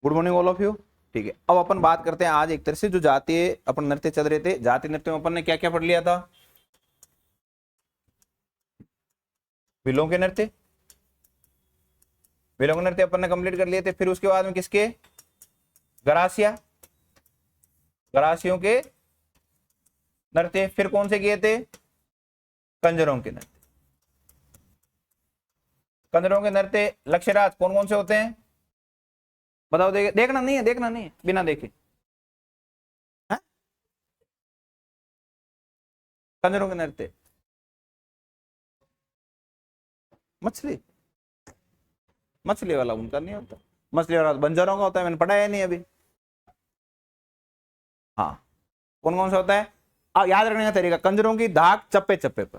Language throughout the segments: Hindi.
Good morning all of you. ठीक है, अब अपन बात करते हैं आज एक तरह से जो जातीय अपन नृत्य चल रहे थे। जातीय नृत्य में अपन ने क्या क्या पढ़ लिया था? विलोम के नृत्य, विलोम के नृत्य अपन ने कंप्लीट कर लिए थे। फिर उसके बाद में किसके? गरासिया, गरासियों के नृत्य। फिर कौन से किए थे? कंजरों के नृत्य। कंजरों के नृत्य लक्ष्यराज कौन कौन से होते हैं बताओ? देखना नहीं है, देखना नहीं है, बिना देखे। कंजरों के नृत्य मछली, मछली वाला उनका नहीं होता, मछली वाला बंजारों का होता है, मैंने पढ़ाया नहीं अभी। हाँ, कौन कौन सा होता है? अब याद रखने का तरीका, कंजरों की धाक चप्पे चप्पे पर,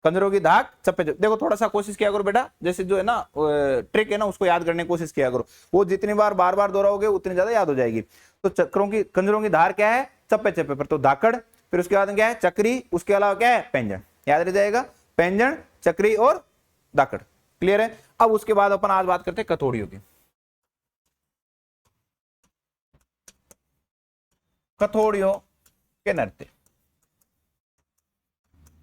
कंजरों की धाक चप्पे चप्पे। देखो थोड़ा सा कोशिश किया करो बेटा, जैसे जो है ना ट्रिक है ना, उसको याद करने की कोशिश किया करो। वो जितनी बार बार बार दोहराओगे उतनी ज्यादा याद हो जाएगी। तो चक्रों की, कंजरों की धार क्या है? चप्पे चप्पे पर, तो धाकड़। फिर उसके बाद क्या है? चक्री। उसके अलावा क्या है? पैंजण। याद रह जाएगा, पैंजण, चक्री और धाकड़। क्लियर है? अब उसके बाद अपन आज बात करते हैं कथोड़ियों की। कथोड़ियों के नृत्य।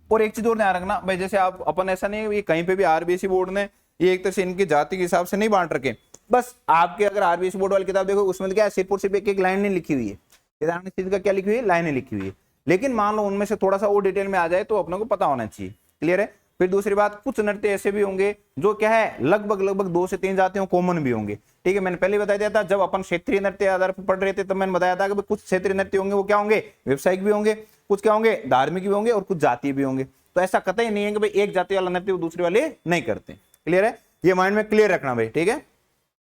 और एक चीज और ध्यान रखना भाई, जैसे आप अपन ऐसा नहीं है कहीं पे भी आरबीएसई बोर्ड ने ये एक तरह से इनकी जाति के हिसाब से नहीं बांट रखे। बस आपके अगर आरबीएसई बोर्ड वाली किताब देखो, उसमें क्या है? सिर्फ और सिर्फ एक एक लाइन नहीं लिखी हुई है, केदारनाथ चीज का क्या लिखी हुई है? लाइनें लिखी हुई है। लेकिन मान लो उनमें से थोड़ा सा और डिटेल में आ जाए तो अपने को पता होना चाहिए। क्लियर है? फिर दूसरी बात, कुछ नृत्य ऐसे भी होंगे जो क्या है लगभग लगभग 2 से 3 जातियों कॉमन भी होंगे। ठीक है, मैंने पहले बता दिया था जब अपन क्षेत्रीय नृत्य आधार पर पढ़ रहे थे, तब मैंने बताया था कि कुछ क्षेत्रीय नृत्य होंगे वो क्या होंगे? व्यवसायिक भी होंगे, कुछ क्या होंगे? धार्मिक भी होंगे, और कुछ जातीय भी होंगे। तो ऐसा कतई नहीं है कि भाई एक जाति वाला नृत्य वो दूसरे वाले नहीं करते। क्लियर है? ये माइंड में क्लियर रखना भाई। ठीक है,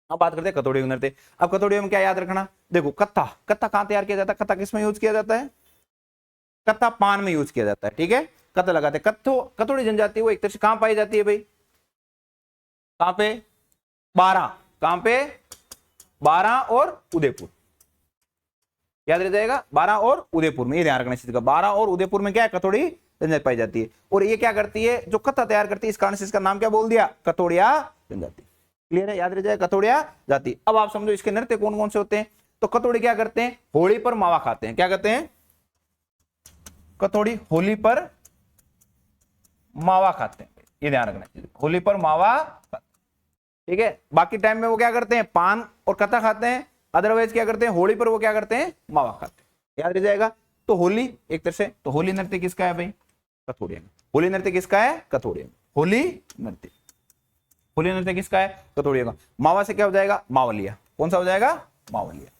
अब बात करते हैं कथोड़ियों के नृत्य। अब कथोड़ियों में क्या याद रखना? देखो कत्था, कत्था कहां तैयार किया जाता है? कत्था किस में यूज किया जाता है? कत्था पान में यूज किया जाता है। ठीक है, कत्था लगाते हैं। कथोड़ी जनजाति वो एक तरह से कहां पाई जाती है भाई? कहां पे? 12। कहां पे? 12 और उदयपुर। याद रह जाएगा, 12 और उदयपुर में। ये ध्यान रखना चाहिए, 12 और उदयपुर में क्या है? कथोड़ी जनजाति पाई जाती है। और ये क्या करती है? जो कत्था तैयार करती है, इस कारण से इसका नाम क्या बोल दिया? कथोड़िया जनजाति। क्लियर है? याद रह जाएगा, कथोड़िया जाति। अब आप समझो इसके नृत्य कौन कौन से होते हैं। तो कथोड़ी क्या करते हैं? होली पर मावा खाते हैं। क्या करते हैं? कथोड़ी होली पर मावा खाते हैं। ये ध्यान रखना चाहिए, होली पर मावा खाते हैं। ठीक है, बाकी टाइम में वो क्या करते हैं? पान और कत्था खाते हैं। अदरवाइज क्या करते हैं? होली पर वो क्या करते हैं? मावा खाते हैं। याद रह जाएगा। तो होली एक तरह से, तो होली नृत्य किसका है भाई? कथोड़िया। होली नृत्य किसका है? कथोड़िया। होली नृत्य, होली नृत्य किसका है? कथोड़िया का। मावा से क्या हो जाएगा? मावलिया। कौन सा हो जाएगा? मावलिया।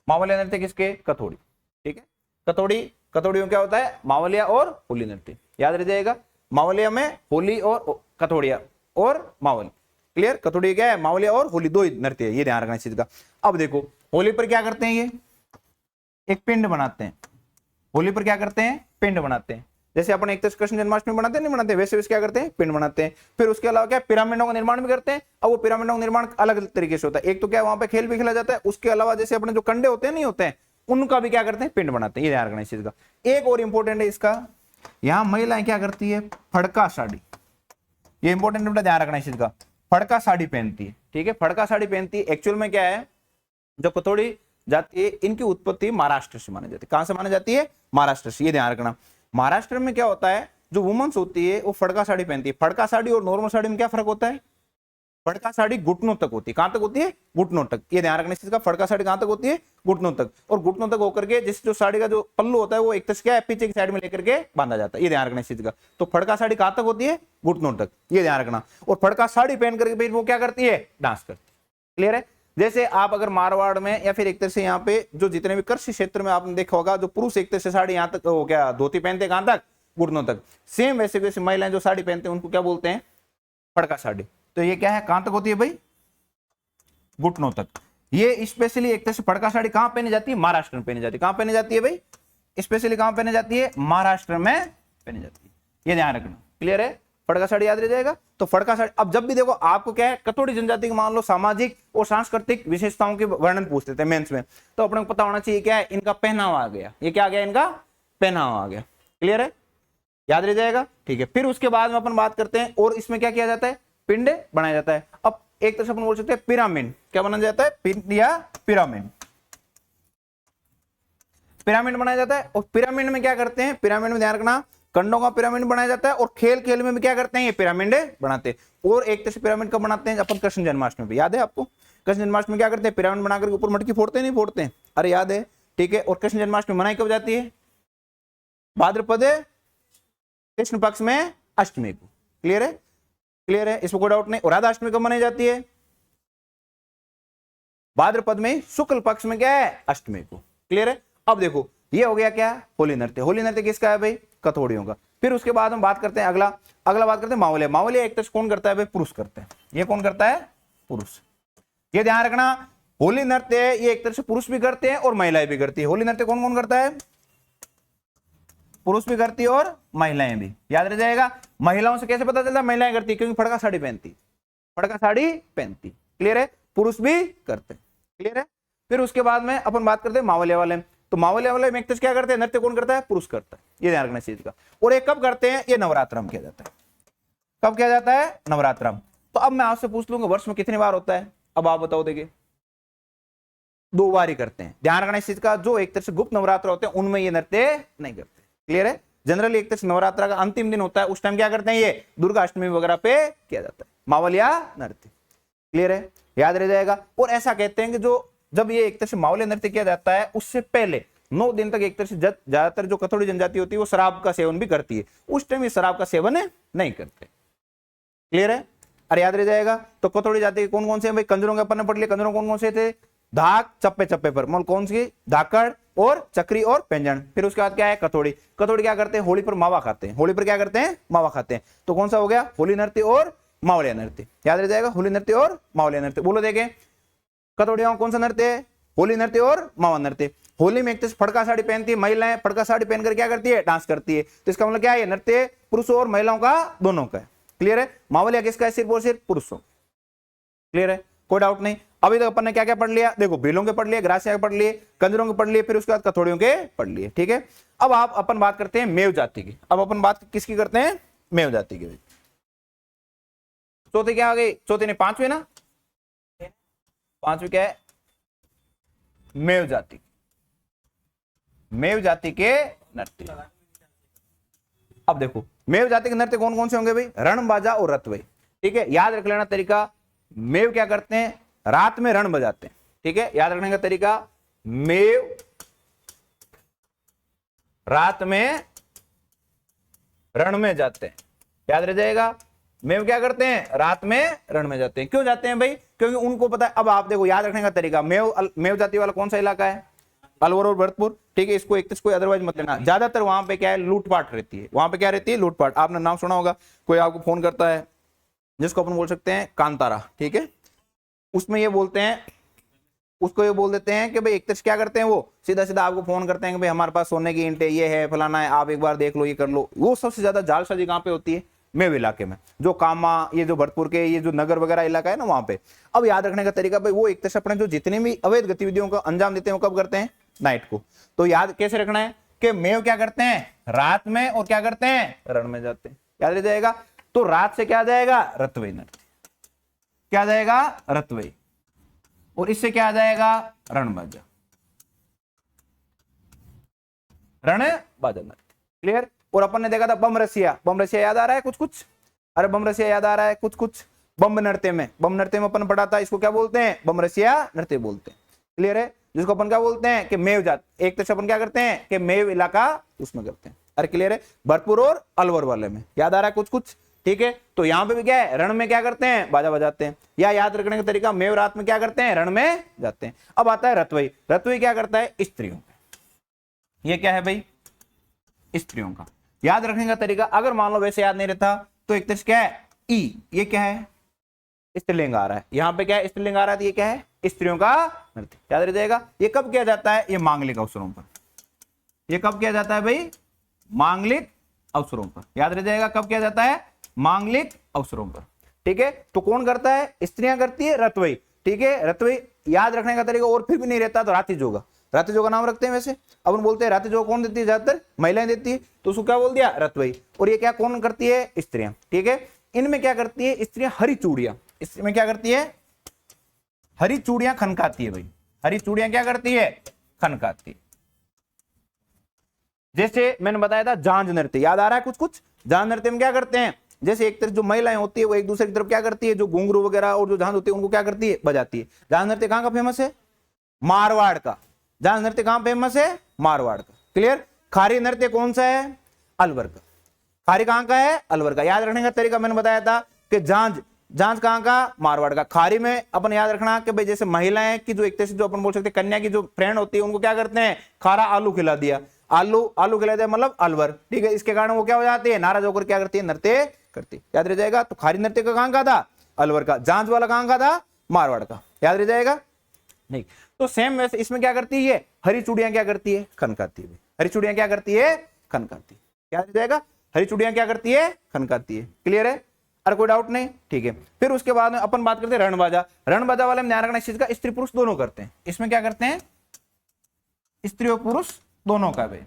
मावलिया नृत्य किसके? कथोड़ी। ठीक है, कथोड़ी, कथोड़ियों क्या होता है? मावलिया और होली नृत्य। याद रह जाएगा, मावलिया में होली और कथोड़िया और मावली। क्लियर? कथोड़ी क्या है? मावलिया और होली, दो नृत्य है। ये ध्यान रखना इस चीज का। अब देखो होली पर क्या करते हैं? ये एक पिंड बनाते हैं। होली पर क्या करते हैं? पिंड बनाते हैं। जैसे अपन एक तरह कृष्ण जन्माष्टमी बनाते हैं, नहीं बनाते? वैसे वैसे क्या करते हैं? पिंड बनाते हैं। फिर उसके अलावा क्या? पिरामिडों का निर्माण भी करते हैं। अब वो पिरामिडों का निर्माण अलग तरीके से होता है। एक तो क्या वहां पे खेल भी खेला जाता है, उसके अलावा जैसे अपने जो कंडे होते हैं नहीं होते हैं, उनका भी क्या करते हैं? पिंड बनाते हैं। ये ध्यान रखना इस चीज का। एक और इंपॉर्टेंट है इसका, यहां महिलाएं क्या करती है? फड़का साड़ी। ये इंपॉर्टेंट बेटा, ध्यान रखना इस चीज का। फड़का साड़ी पहनती है। ठीक है, फड़का साड़ी पहनती है। एक्चुअल में क्या है, जो कथोड़ी जाती है इनकी उत्पत्ति महाराष्ट्र से मानी जाती है। कहां से मानी जाती है? महाराष्ट्र से। ये ध्यान रखना। महाराष्ट्र में क्या होता है, जो वुमेन्स होती है वो फड़का साड़ी पहनती है। फड़का साड़ी और नॉर्मल साड़ी में क्या फर्क होता है? फड़का साड़ी घुटनों तक होती है। कहां तक होती है? घुटनों तक। ये ध्यान रखना इस चीज का। फड़का साड़ी कहां तक होती है? घुटनों तक। और घुटनों तक होकर के जिस जो साड़ी का जो पल्लू होता है वो एक तरह से क्या है? पीछे की साइड में लेकर के बांधा जाता है। ये ध्यान रखना इस चीज का। तो फड़का साड़ी कहां तक होती है? घुटनों तक। ये ध्यान रखना। और फड़का साड़ी पहन करके फिर वो क्या करती है? डांस करती है। क्लियर है? जैसे आप अगर मारवाड़ में या फिर एक तरह से यहाँ पे जो जितने भी कृषि क्षेत्र में आपने देखा होगा, जो पुरुष एक तरह से साड़ी यहाँ तक हो क्या धोती पहनते हैं, कहां तक? घुटनों तक। सेम वैसे वैसे महिलाएं जो साड़ी पहनते हैं उनको क्या बोलते हैं? फड़का साड़ी। तो ये क्या है? कहां तक होती है भाई? घुटनों तक। ये स्पेशली एक तरह से फड़का साड़ी कहां पहनी जाती है? महाराष्ट्र में पहनी जाती है। कहां पहनी जाती है भाई? स्पेशली कहां पहनी जाती है? महाराष्ट्र में पहनी जाती है। ये ध्यान रखना। क्लियर है? फड़का साड़ी याद रह जाएगा। तो फड़का साड़ी, अब जब भी देखो आपको क्या है, कथोड़ी जनजाति के मान लो सामाजिक और सांस्कृतिक विशेषताओं के वर्णन पूछते थे मेंस में, तो अपने को पता होना चाहिए क्या है? इनका पहनावा आ गया। ये क्या आ गया? इनका पहनावा आ गया। क्लियर है? याद रह जाएगा। ठीक है, फिर उसके बाद में अपन बात करते हैं और इसमें क्या किया जाता है? पिंड बनाया जाता है। अब एक तरह से अपन बोल सकते हैं पिरामिड, क्या बनाया जाता है, पिंड या पिरामिड, पिरामिड बनाया जाता है। और पिरामिड में क्या करते हैं, पिरामिड में ध्यान रखना खंडों का पिरामिड बनाया जाता है, और खेल खेल में भी क्या करते हैं, ये पिरामिड बनाते हैं। और एक तरह से पिरामिड कब बनाते हैं, अपन कृष्ण जन्माष्टमी पे, याद है आपको, कृष्ण जन्माष्टमी में क्या करते हैं, पिरामिड बनाकर ऊपर मटकी फोड़ते नहीं फोड़ते हैं, अरे याद है, ठीक है। और कृष्ण जन्माष्टमी मनाई कब जाती है, भाद्रपद कृष्ण पक्ष में अष्टमी को, क्लियर है, क्लियर है, इसमें कोई डाउट नहीं। और राधाष्टमी कब मनाई जाती है, भाद्रपद में शुक्ल पक्ष में क्या है, अष्टमी को, क्लियर है। अब देखो ये हो गया क्या, होली नृत्य। होली नृत्य किसका है भाई, कथोड़ियों का। फिर उसके बाद हम बात करते हैं अगला बात करते हैं मावलिया। मावलिया एक तरह कौन करता है भाई, पुरुष करते हैं। ये कौन करता है, पुरुष। ये ध्यान रखना, होली नृत्य ये एक तरह से पुरुष भी करते हैं और महिलाएं भी करती है। होली नृत्य कौन कौन करता है, पुरुष भी करती है और महिलाएं भी, याद रह जाएगा। महिलाओं से कैसे पता चलता है महिलाएं करती है, क्योंकि फड़का साड़ी पहनती, फड़का साड़ी पहनती, क्लियर है। पुरुष भी करते, क्लियर है। फिर उसके बाद में अपन बात करते हैं मावलिया वाले। तो मावलिया वाले में क्या करते हैं, नृत्य कौन करता है, पुरुष करता है, ये ध्यान रखना चीज का। और ये कब करते हैं, ये नवरात्र में किया जाता है। कब किया जाता है, नवरात्र में। तो अब मैं आपसे पूछ लूंगा वर्ष में कितनी बार होता है, अब आप बताओ। देखिए 2 बार ही करते हैं, ध्यान रखना इस चीज का। जो एक तरह से गुप्त नवरात्र होते हैं उनमें ये नृत्य नहीं करते, क्लियर है। जनरली एक तरह से नवरात्र का अंतिम दिन होता है, उस टाइम क्या करते हैं, ये दुर्गा अष्टमी वगैरह पे किया जाता है मावलिया नृत्य, क्लियर है, याद रह जाएगा। और ऐसा कहते हैं कि जो जब ये एक तरह से मावलिया नृत्य किया जाता है उससे पहले 9 दिन तक एक तरह से ज्यादातर जो कथोड़ी जनजाति होती है वो शराब का सेवन भी करती है, उस टाइम ये शराब का सेवन नहीं करते, क्लियर है। अरे याद रह जाएगा। तो कथोड़ी जाति के कौन कौन से भाई, कंजरों के अपन ने पढ़ लिया, कंजरों कौन कौन से थे, धाक चप्पे चप्पे पर, मतलब कौन सी, धाकड़ और चक्री और पेंजन। फिर उसके बाद क्या है, कथोड़ी। कथोड़ी क्या करते हैं, होली पर मावा खाते हैं, होली पर क्या करते हैं, मावा खाते हैं। तो कौन सा हो गया, होली नृत्य और मावलिया नृत्य, याद रह जाएगा, होली नृत्य और मावलिया नृत्य। बोलो देखें कथोड़ियों कौन सा नृत्य है, होली नृत्य और मावा नृत्य। होली में एक तो फड़का साड़ी पहनती है महिलाएं, फड़का साड़ी पहनकर क्या करती है, डांस करती है। तो इसका मतलब क्या है, नृत्य पुरुषों और महिलाओं का दोनों का है, क्लियर है। मावलिया किसका है, सिर्फ और सिर्फ पुरुषों, क्लियर है, कोई डाउट नहीं। अभी तक अपन ने क्या क्या पढ़ लिया, देखो बेलों के पढ़ लिए, ग्रासिया के पढ़ लिए, कंजरों के पढ़ लिए, फिर उसके बाद कथोड़ियों के पढ़ लिए, ठीक है। अब आप अपन बात करते हैं मेव जाति की। अब अपन बात किसकी करते हैं, मेव जाति की। चौथी क्या आ गई, चौथी ने 5वीं ना, 5वीं क्या है, मेव जाति, मेव जाति के नृत्य। अब देखो मेव जाति के नृत्य कौन कौन से होंगे भाई, रण बाजा और रतवई, ठीक है। याद रख लेना तरीका, मेव क्या करते हैं, रात में रण बजाते हैं, ठीक है। याद रखने का तरीका, मेव रात में रण में जाते हैं, याद रह जाएगा। मेव क्या करते हैं, रात में रण में जाते हैं। क्यों जाते हैं भाई, क्योंकि उनको पता है। अब आप देखो याद रखने का तरीका, मेव जाति वाला कौन सा इलाका है, अलवर और भरतपुर, ठीक है। इसको एक कोई अदरवाइज मत लेना। ज्यादातर वहां पे क्या है, लूटपाट रहती है, वहां पे क्या रहती है, लूटपाट। आपने नाम सुना होगा, कोई आपको फोन करता है जिसको अपन बोल सकते हैं कांतारा, ठीक है। उसमें ये बोलते हैं, उसको ये बोल देते हैं कि भाई एक तरह क्या करते हैं, वो सीधा सीधा आपको फोन करते हैं कि भाई हमारे पास सोने की ईंटें ये है, फलाना है, आप एक बार देख लो, ये कर लो। वो सबसे ज्यादा जालसाजी कहाँ पे होती है, मेव इलाके में, जो कामा, ये जो भरतपुर के ये जो नगर वगैरह इलाका है ना, वहां पे। अब याद रखने का तरीका भाई, वो एक तरह से अपने जो जितनी भी अवैध गतिविधियों को अंजाम देते हैं वो कब करते हैं, नाइट को। तो याद कैसे रखना है कि मेव क्या करते हैं, रात में, और क्या करते हैं, रण में जाते हैं, याद रह जाएगा। तो रात से क्या आ जाएगा, रतवई नृत्य, क्या आ जाएगा, रतवई। और इससे क्या आ जाएगा, रण बाजा, रण बाजा नृत्य, क्लियर। और अपन ने देखा था बम रसिया, बम रसिया याद आ रहा है कुछ कुछ, अरे बम रसिया याद आ रहा है कुछ कुछ। बम नृत्य में, बम नृत्य में अपन पढ़ा था, इसको क्या बोलते हैं, बम रसिया नृत्य बोलते हैं, क्लियर है। जिसको अपन क्या बोलते हैं कि मेव जात, एक तरह से अपन क्या करते हैं कि मेव इलाका उसमें करते हैं, अरे क्लियर है। भरतपुर और अलवर वाले में याद आ रहा है कुछ कुछ, ठीक है। तो यहाँ पे भी क्या है, रण में क्या करते हैं, बाजा बजाते हैं। या याद रखने का तरीका, मेव रात में क्या करते हैं, रण में जाते हैं। अब आता है रतवई। रतवई क्या करता है, स्त्रियों का, ये क्या है भाई, स्त्रियों का। याद रखने का तरीका, अगर मान लो वैसे याद नहीं रहता तो एक तरह से क्या है, ई, ये क्या है, स्त्रीलिंग आ रहा है, यहाँ पे क्या है, स्त्रीलिंग आ रहा है, तो ये क्या है, स्त्रियों का नृत्य, याद रह जाएगा। ये कब किया जाता है, ये मांगलिक अवसरों पर। ये कब किया जाता है भाई, मांगलिक अवसरों पर, याद रह जाएगा। कब किया जाता है, मांगलिक अवसरों पर, ठीक है। तो कौन करता है, स्त्रियां करती है, रतवई, ठीक है, रतवई। याद रखने का तरीका, और फिर भी नहीं रहता तो राती जोगा, राती जोगा नाम रखते हैं वैसे। अपन बोलते हैं राती जोगा कौन देती है, ज्यादातर महिलाएं देती है, तो उसको क्या बोल दिया, रतवई। और ये क्या कौन करती है, स्त्रियां, ठीक है। इनमें क्या करती है स्त्रियां हरी चूड़ियां, इसमें क्या करती है हरी चूड़ियां खनकाती है भाई, हरी चूड़ियां क्या करती है खनकाती है। जैसे मैंने बताया था झांझ नृत्य, याद आ रहा है कुछ कुछ? झांझ नृत्य में क्या करते हैं, जैसे एक तरफ जो महिलाएं होती है वो एक दूसरे की तरफ क्या करती है, जो घुंघरू वगैरह और जो झांझ होती है उनको क्या करती है बजाती है। झांझ नृत्य कहां का फेमस है? मारवाड़ का। झांझ नृत्य कहां फेमस है? मारवाड़ का। क्लियर? खारी नृत्य कौन सा है? अलवर का। खारी कहां का है? अलवर का। याद रखने का तरीका मैंने बताया था कि झांझ, झांझ कहां का? मारवाड़ का। खारी में अपन याद रखना कि भाई जैसे महिलाएं की जो एक तरह से जो अपन बोल सकते हैं कन्या की जो फ्रेंड होती है उनको क्या करते हैं, खारा आलू खिला दिया, आलू खिला दिया मतलब अलवर, ठीक है। इसके कारण वो क्या हो जाती है, नाराज होकर क्या करती है, नृत्य करती। याद रह जाएगा। तो खारी नृत्य का कहां का था? अलवर का। झांझ वाला कहां का था? मारवाड़ का। याद रह जाएगा। नहीं तो सेम वैसे इसमें क्या करती है, हरी चूड़ियां क्या करती है खनकाती है। हरी चूड़ियां क्या करती है खनकाती है। क्या रह जाएगा, हरी चूड़ियां क्या करती है खनकाती है। क्लियर है? अरे कोई डाउट नहीं? ठीक है। फिर उसके बाद में अपन बात करते हैं रणबाजा। रणबाजा वाले में ध्यान रखना इस चीज का, स्त्री पुरुष दोनों करते हैं। इसमें क्या करते हैं, स्त्री और पुरुष दोनों का। भाई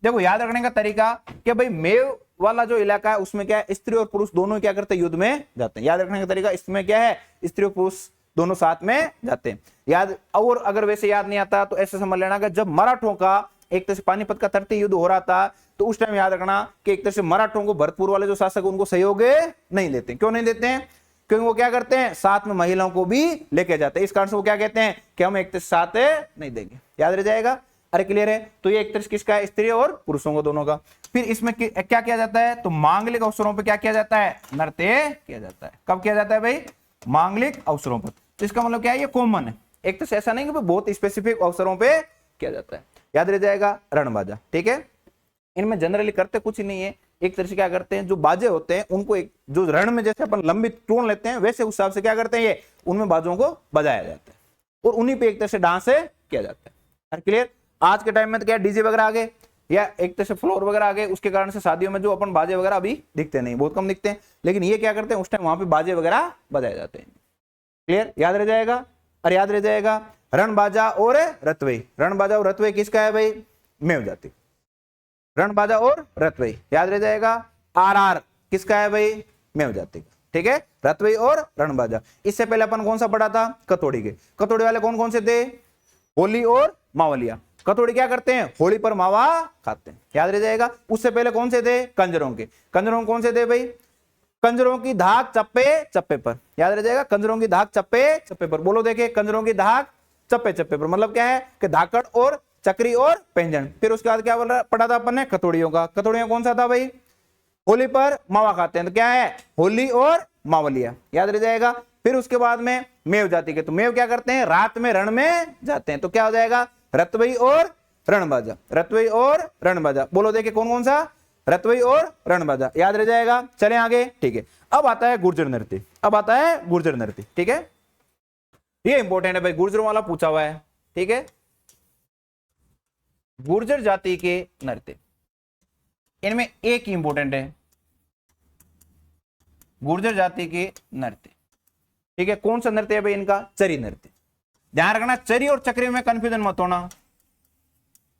देखो याद रखने का तरीका कि भाई मेव वाला जो इलाका है उसमें क्या है, स्त्री और पुरुष दोनों क्या करते हैं, युद्ध में जाते हैं। याद रखने का तरीका इसमें क्या है, स्त्री और पुरुष दोनों साथ में जाते हैं। याद, और अगर वैसे याद नहीं आता तो ऐसे समझ लेना कि जब मराठों का एक तरह से पानीपत का तृतीय युद्ध हो रहा था तो उस टाइम याद रखना कि एक तरह से मराठों को भरतपुर वाले जो शासक उनको सहयोग नहीं देते। क्यों नहीं देते हैं? क्योंकि वो क्या करते हैं, साथ में महिलाओं को भी लेके जाते हैं। इस कारण से वो क्या कहते हैं कि हम एक तरह से साथ नहीं देंगे। याद रह जाएगा। अरे क्लियर है? तो ये एक तरह से किसका है, स्त्री और पुरुषों को दोनों का। फिर इसमें क्या किया जाता है, तो मांगलिक अवसरों पर क्या किया जाता है, नृत्य किया जाता है। कब किया जाता है भाई, मांगलिक अवसरों पर। तो इसका मतलब क्या है, ये कॉमन है, एक तरह से ऐसा नहीं कि बहुत स्पेसिफिक अवसरों पे किया जाता है। याद रह जाएगा। रणबाजा, ठीक है। इनमें जनरली करते कुछ ही नहीं है, एक तरह से क्या करते हैं, जो बाजे होते हैं उनको एक जो रण में जैसे अपन लंबी टोन लेते हैं वैसे उस हिसाब से क्या करते हैं, ये उनमें बाजों को बजाया जाता है और उन्हीं पे एक तरह से डांस किया जाता है। क्लियर? आज के टाइम में तो क्या डीजे वगैरह आ गए या एक तरह से फ्लोर वगैरह आ गए, उसके कारण से शादियों में जो अपन बाजे वगैरह अभी दिखते नहीं, बहुत कम दिखते हैं। लेकिन ये क्या करते हैं, उस टाइम वहां पे बाजे वगैरह बजाए जाते हैं। क्लियर? याद रह जाएगा। अरे याद रह जाएगा। रणबाजा और रतवई, रणबाजा और रतवई किसका है भाई, मेव जाति। रणबाजा और रतवई, याद रह जाएगा। आर किसका है भाई, मेव जाति का। ठीक है, रतवई और रणबाजा। इससे पहले अपन कौन सा पढ़ा था, कतोड़ी के। कतोड़ी वाले कौन कौन से थे, होली और मावलिया। कतोड़ी क्या करते हैं, होली पर मावा खाते हैं। याद रह जाएगा। उससे पहले कौन से थे, कंजरों के। कंजरों कौन से थे भाई, कंजरों की धाक चप्पे चप्पे पर। याद रह जाएगा। कंजरों की धाक चप्पे चप्पे पर। बोलो देखे, कंजरों की धाक चप्पे चप्पे पर मतलब क्या है कि धाकड़ और चक्री और पेंजन। फिर उसके बाद क्या पढ़ा था अपन ने, कतोड़ियों का। कतोड़ियों कौन सा था भाई, होली पर मावा खाते हैं, तो क्या है, होली और मावलिया। याद रह जाएगा। फिर उसके बाद में मेव जाति के, तो मेव क्या करते हैं, रात में रण में जाते हैं, तो क्या हो जाएगा, रतवई और रणबाजा। रतवई और रणबाजा। बोलो देखे कौन कौन सा, रतवई और रणबाजा। याद रह जाएगा। चलें आगे। ठीक है, अब आता है गुर्जर नृत्य। अब आता है गुर्जर नृत्य। ठीक है, ये इंपॉर्टेंट है भाई, गुर्जरों वाला पूछा हुआ है। ठीक है, गुर्जर जाति के नृत्य, इनमें एक इंपॉर्टेंट है, गुर्जर जाति के नृत्य। ठीक है, कौन सा नृत्य है भाई इनका, चरी नृत्य। ध्यान रखना, चरी और चक्री में कंफ्यूजन मत होना।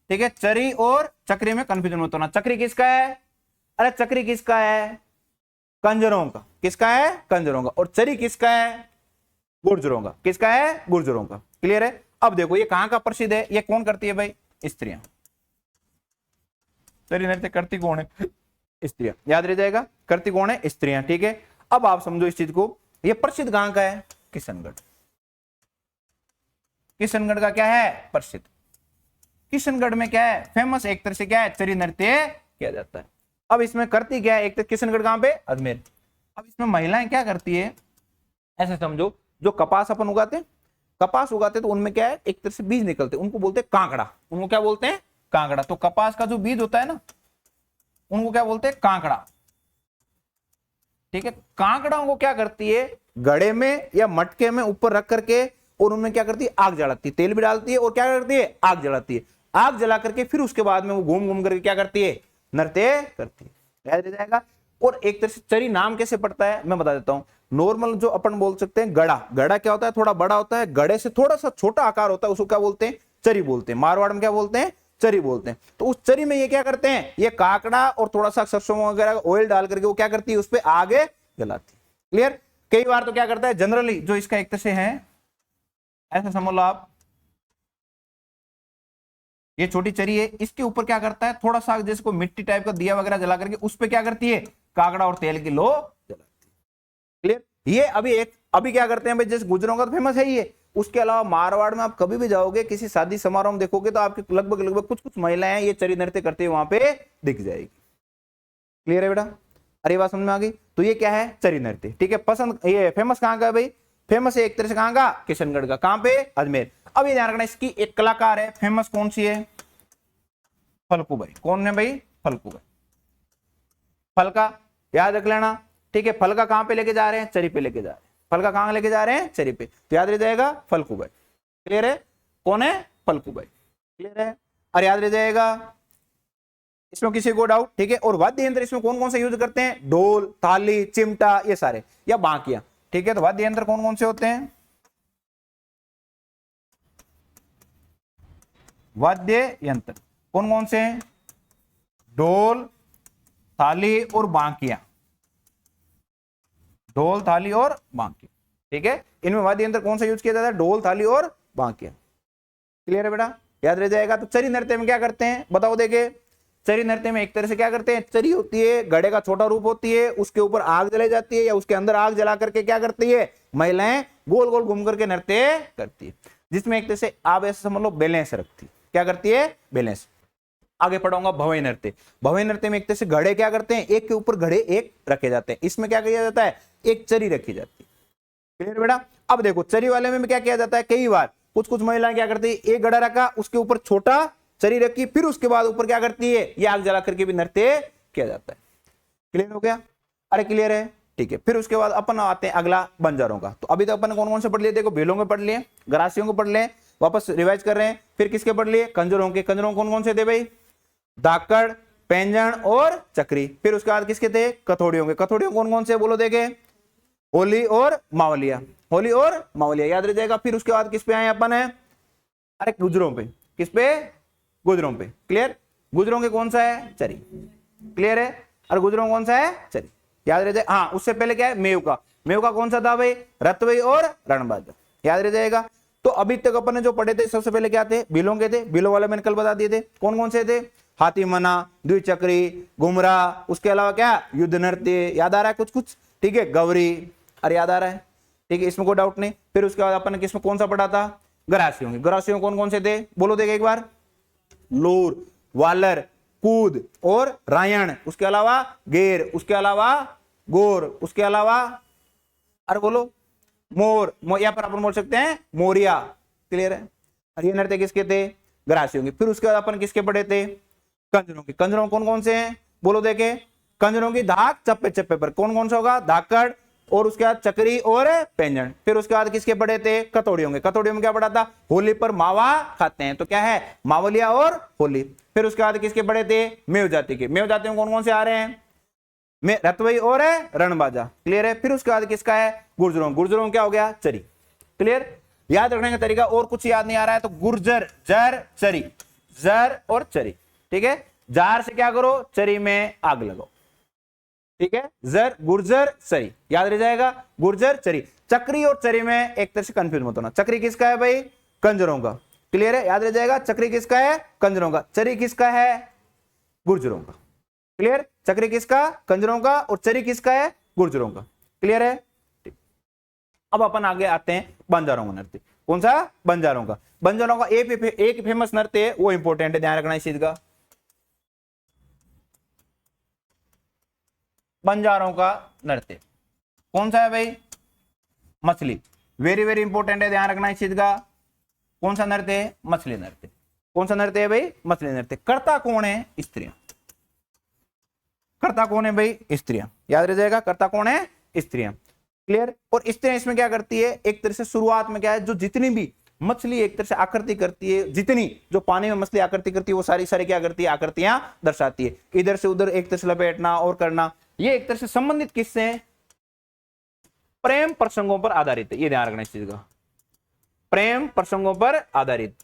ठीक है, चरी और चक्री में कंफ्यूजन मत होना। चक्री किसका है, अरे चक्री किसका है, कंजरों का। किसका है, कंजरों का। और चरी किसका है, गुर्जरों का। किसका है, गुर्जरों का। क्लियर है। अब देखो ये कहां का प्रसिद्ध है, ये कौन करती है भाई, स्त्रियां। चरी नृत्य करती कौन है, स्त्रियां। याद रह जाएगा, करती कौन है, स्त्रियां। ठीक है, अब आप समझो इस चीज को, ये प्रसिद्ध कहां का है, किशनगढ़। किशनगढ़ का क्या है, प्रसिद्ध। किशनगढ़ में क्या है, फेमस एक तरह से क्या है, चरी नृत्य किया जाता है। अब इसमें करती क्या है, एक तरह किशनगढ़ कहां पे, अजमेर। अब इसमें महिलाएं क्या करती है, ऐसे समझो, जो कपास अपन उगाते हैं, कपास उगाते तो उनमें क्या है, एक तरह से बीज निकलते, उनको बोलते हैं कांकड़ा। उनको क्या बोलते हैं, कांकड़ा। तो कपास का जो बीज होता है ना, उनको क्या बोलते हैं, कांकड़ा। ठीक है, कांकड़ों को क्या करती है, गड़े में या मटके में ऊपर रख करके और उनमें क्या करती है, आग जलाती है, तेल भी डालती है और क्या करती है, आग जलाती है। आग जला करके फिर उसके बाद में वो घूम घूम करके क्या करती है, नृत्य करती है। याद रह जाएगा। और एक तरह से चरी नाम कैसे पड़ता है, मैं बता देता हूं। नॉर्मल जो अपन बोल सकते हैं गड़ा, गड़ा क्या होता है, थोड़ा बड़ा होता है, गड़े से थोड़ा सा छोटा आकार होता है, उसको क्या बोलते हैं, चरी बोलते हैं। मारवाड़ में क्या बोलते हैं, चरी बोलते हैं। तो उस चरी में ये क्या करते हैं, ये काकड़ा और थोड़ा सा सरसों वगैरह ऑयल डाल करके वो क्या करती है, उस पर आग जलाती है। क्लियर। कई बार तो क्या करता है जनरली, जो इसका एक तरह से है, ऐसा समझ लो आप, ये छोटी चरी है, इसके ऊपर क्या करता है थोड़ा सा जैसे को मिट्टी टाइप का दिया वगैरह जला करके उस पे क्या करती है काकड़ा और तेल की लो जलाती है। क्लियर। ये अभी क्या करते हैं भाई, जैसे गुजरों का तो फेमस है ये, उसके अलावा मारवाड़ में आप कभी भी जाओगे किसी शादी समारोह में देखोगे तो आपके लगभग कुछ कुछ महिलाएं ये चरी नृत्य करते हुए वहां पे दिख जाएगी। क्लियर है बेटा, अरे बात समझ में आ गई। तो ये क्या है चरी नृत्य, ठीक है। पसंद ये फेमस कहां का है भाई, फेमस है एक तरह से कहां का, किशनगढ़ का। कहां पे, अजमेर। अब ये ध्यान रखना, इसकी एक कलाकार है फेमस, कौन सी है, फल्कू भाई। कौन है भाई, फल्कू भाई। फल का याद रख लेना, ठीक है। फल का कहां पे लेके जा रहे हैं, चरी पे लेके जा रहे हैं। फल का कहां लेके जा रहे हैं, चरी पे, तो याद रह जाएगा फल्कू भाई। क्लियर है, कौन है, फल्कू भाई। क्लियर है, और याद रह जाएगा। इसमें किसी को डाउट, ठीक है। और वाद्य यंत्र इसमें कौन कौन से यूज करते हैं, ढोल, थाली, चिमटा, ये सारे, या बांकिया, ठीक है। तो वाद्य यंत्र कौन कौन से होते हैं, वाद्य यंत्र कौन कौन से हैं, ढोल, थाली और बांकिया, ढोल, थाली और बांकिया, ठीक है। इनमें वाद्य यंत्र कौन सा यूज किया जाता है, ढोल, थाली और बांकिया। क्लियर है बेटा, याद रह जाएगा। तो चरी नृत्य में क्या करते हैं बताओ, देखे चरी नृत्य में एक तरह से क्या करते हैं, चरी होती है, घड़े का छोटा रूप होती है, उसके ऊपर आग जलाई जाती है या उसके अंदर आग जला करके क्या करती है महिलाएं गोल गोल घूम करके नृत्य करती है, जिसमें एक तरह से आप ऐसे समझ लो बैलेंस रखती है। क्या करती है, बैलेंस। आगे पढ़ाऊंगा भवई नृत्य। भवई नृत्य में एक तरह से घड़े क्या करते हैं, एक के ऊपर घड़े एक रखे जाते हैं। इसमें क्या किया जाता है, एक चरी रखी जाती है। क्लियर बेटा। अब देखो चरी वाले में क्या किया जाता है, कई बार कुछ कुछ महिलाएं क्या करती है, एक घड़ा रखा उसके ऊपर छोटा चरी रखी, फिर उसके बाद ऊपर क्या करती है, ये आग जला करके भी नृत्य किया जाता है। क्लियर हो गया, अरे क्लियर है, ठीक है। फिर उसके बाद अपन आते हैं अगला बंजारों का। तो अभी तो अपन कौन कौन से पढ़ लिए, देखो बेलों के पढ़ लिए, गरासियों को पढ़ लिए, वापस रिवाइज कर रहे हैं। फिर किसके पढ़ लिए, कंजरों के। कंजरों कौन कौन से थे भाई, धाकड़, पैंजण और चक्री। फिर उसके बाद किसके थे, कथोड़ियों के। कथोड़ियों कौन कौन से बोलो देखे, होली और मावलिया, होली और मावलिया, याद रह जाएगा। फिर उसके बाद किस पे आए अपन है, अरे गुजरों पे। किस पे, गुजरों पे। क्लियर, गुजरों के कौन सा है, चरी। क्लियर है, और गुजरों कौन सा है, चरी, याद रह जाए। हाँ उससे पहले क्या है, मेव का। मेव का कौन सा था भाई, रतवई और रणबाजा, याद रह जाएगा। तो अभी तक अपन ने जो पढ़े थे सबसे पहले क्या थे, बिलों के थे। बिलों वाले मैंने कल बता दिए थे, कौन कौन से थे, हाथी मना, द्विचक्री, घुमरा, उसके अलावा क्या युद्ध नृत्य, याद आ रहा है कुछ कुछ, ठीक है। गौरी, अरे याद आ रहा है, ठीक है, इसमें कोई डाउट नहीं। फिर उसके बाद अपन ने किसमें कौन सा पढ़ा था, गरासियों के। गरासियों कौन कौन से थे बोलो देखे एक बार, लोर, वालर, कूद और रायण, उसके अलावा गेर, उसके अलावा गोर, उसके अलावा अरे बोलो मोर, या पर अपन बोल सकते हैं मोरिया। क्लियर है, और ये नृत्य किसके थे, गरासियों के। फिर उसके बाद अपन किसके पढ़े थे, कंजरों के। कंजरों कौन कौन से हैं बोलो देखे, कंजरों की धाक चप्पे चप्पे पर, कौन कौन सा होगा, धाकड़ और उसके बाद चक्री और पैंजण। फिर उसके बाद किसके पढ़े थे, कथोड़ियों के। कथोड़ियों में क्या पढ़ा था, होली पर मावा खाते हैं, तो क्या है मावलिया और होली। फिर उसके बाद किसके पढ़े थे, मेव जाति के। मेव जाति में कौन कौन से आ रहे हैं, में रतवई और रणबाजा। क्लियर है। फिर उसके बाद किसका है, गुर्जरों। गुर्जरों क्या हो गया, चरी। क्लियर, याद रखने का तरीका और कुछ याद नहीं आ रहा है तो गुर्जर, जर, चरी, जर और चरी, ठीक है। जार से क्या करो, चरी में आग लगाओ, ठीक है। जर, गुर्जर, चरी, याद रह जाएगा, गुर्जर, चरी। चक्री और चरी में एक तरह से कंफ्यूज मत होना। चक्री किसका है भाई, कंजरों का। क्लियर है, याद रह जाएगा, चक्री किसका है, कंजरों का। चरी किसका है, गुर्जरों का। क्लियर, चक्री किसका, कंजरों का, और चरी किसका है, गुर्जरों का। क्लियर है, अब अपन आगे आते हैं बंजारों का नृत्य। कौन सा, बंजारों का। बंजारों का एक फेमस नृत्य है, वो इंपॉर्टेंट है, ध्यान रखना इस चीज का। बंजारों का नृत्य कौन सा है भाई, मछली। वेरी वेरी इंपॉर्टेंट है, ध्यान रखना इस चीज का। कौन सा नृत्य है, मछली नृत्य। कौन सा नृत्य है भाई, मछली नृत्य। करता कौन है, स्त्रियां। करता कौन है भाई, स्त्रियां, याद रह जाएगा, करता कौन है, स्त्रियां। क्लियर, और स्त्रियां इसमें क्या करती है, एक तरह से शुरुआत में क्या है, जो जितनी भी मछली एक तरह से आकृति करती है, जितनी जो पानी में मछली आकृति करती है वो सारी सारी क्या करती है, आकृतियां दर्शाती है। इधर से उधर एक तरह से लपेटना और करना, ये एक तरह से संबंधित किससे हैं, प्रेम प्रसंगों पर आधारित है, ये ध्यान रखना इस चीज का। प्रेम प्रसंगों पर आधारित।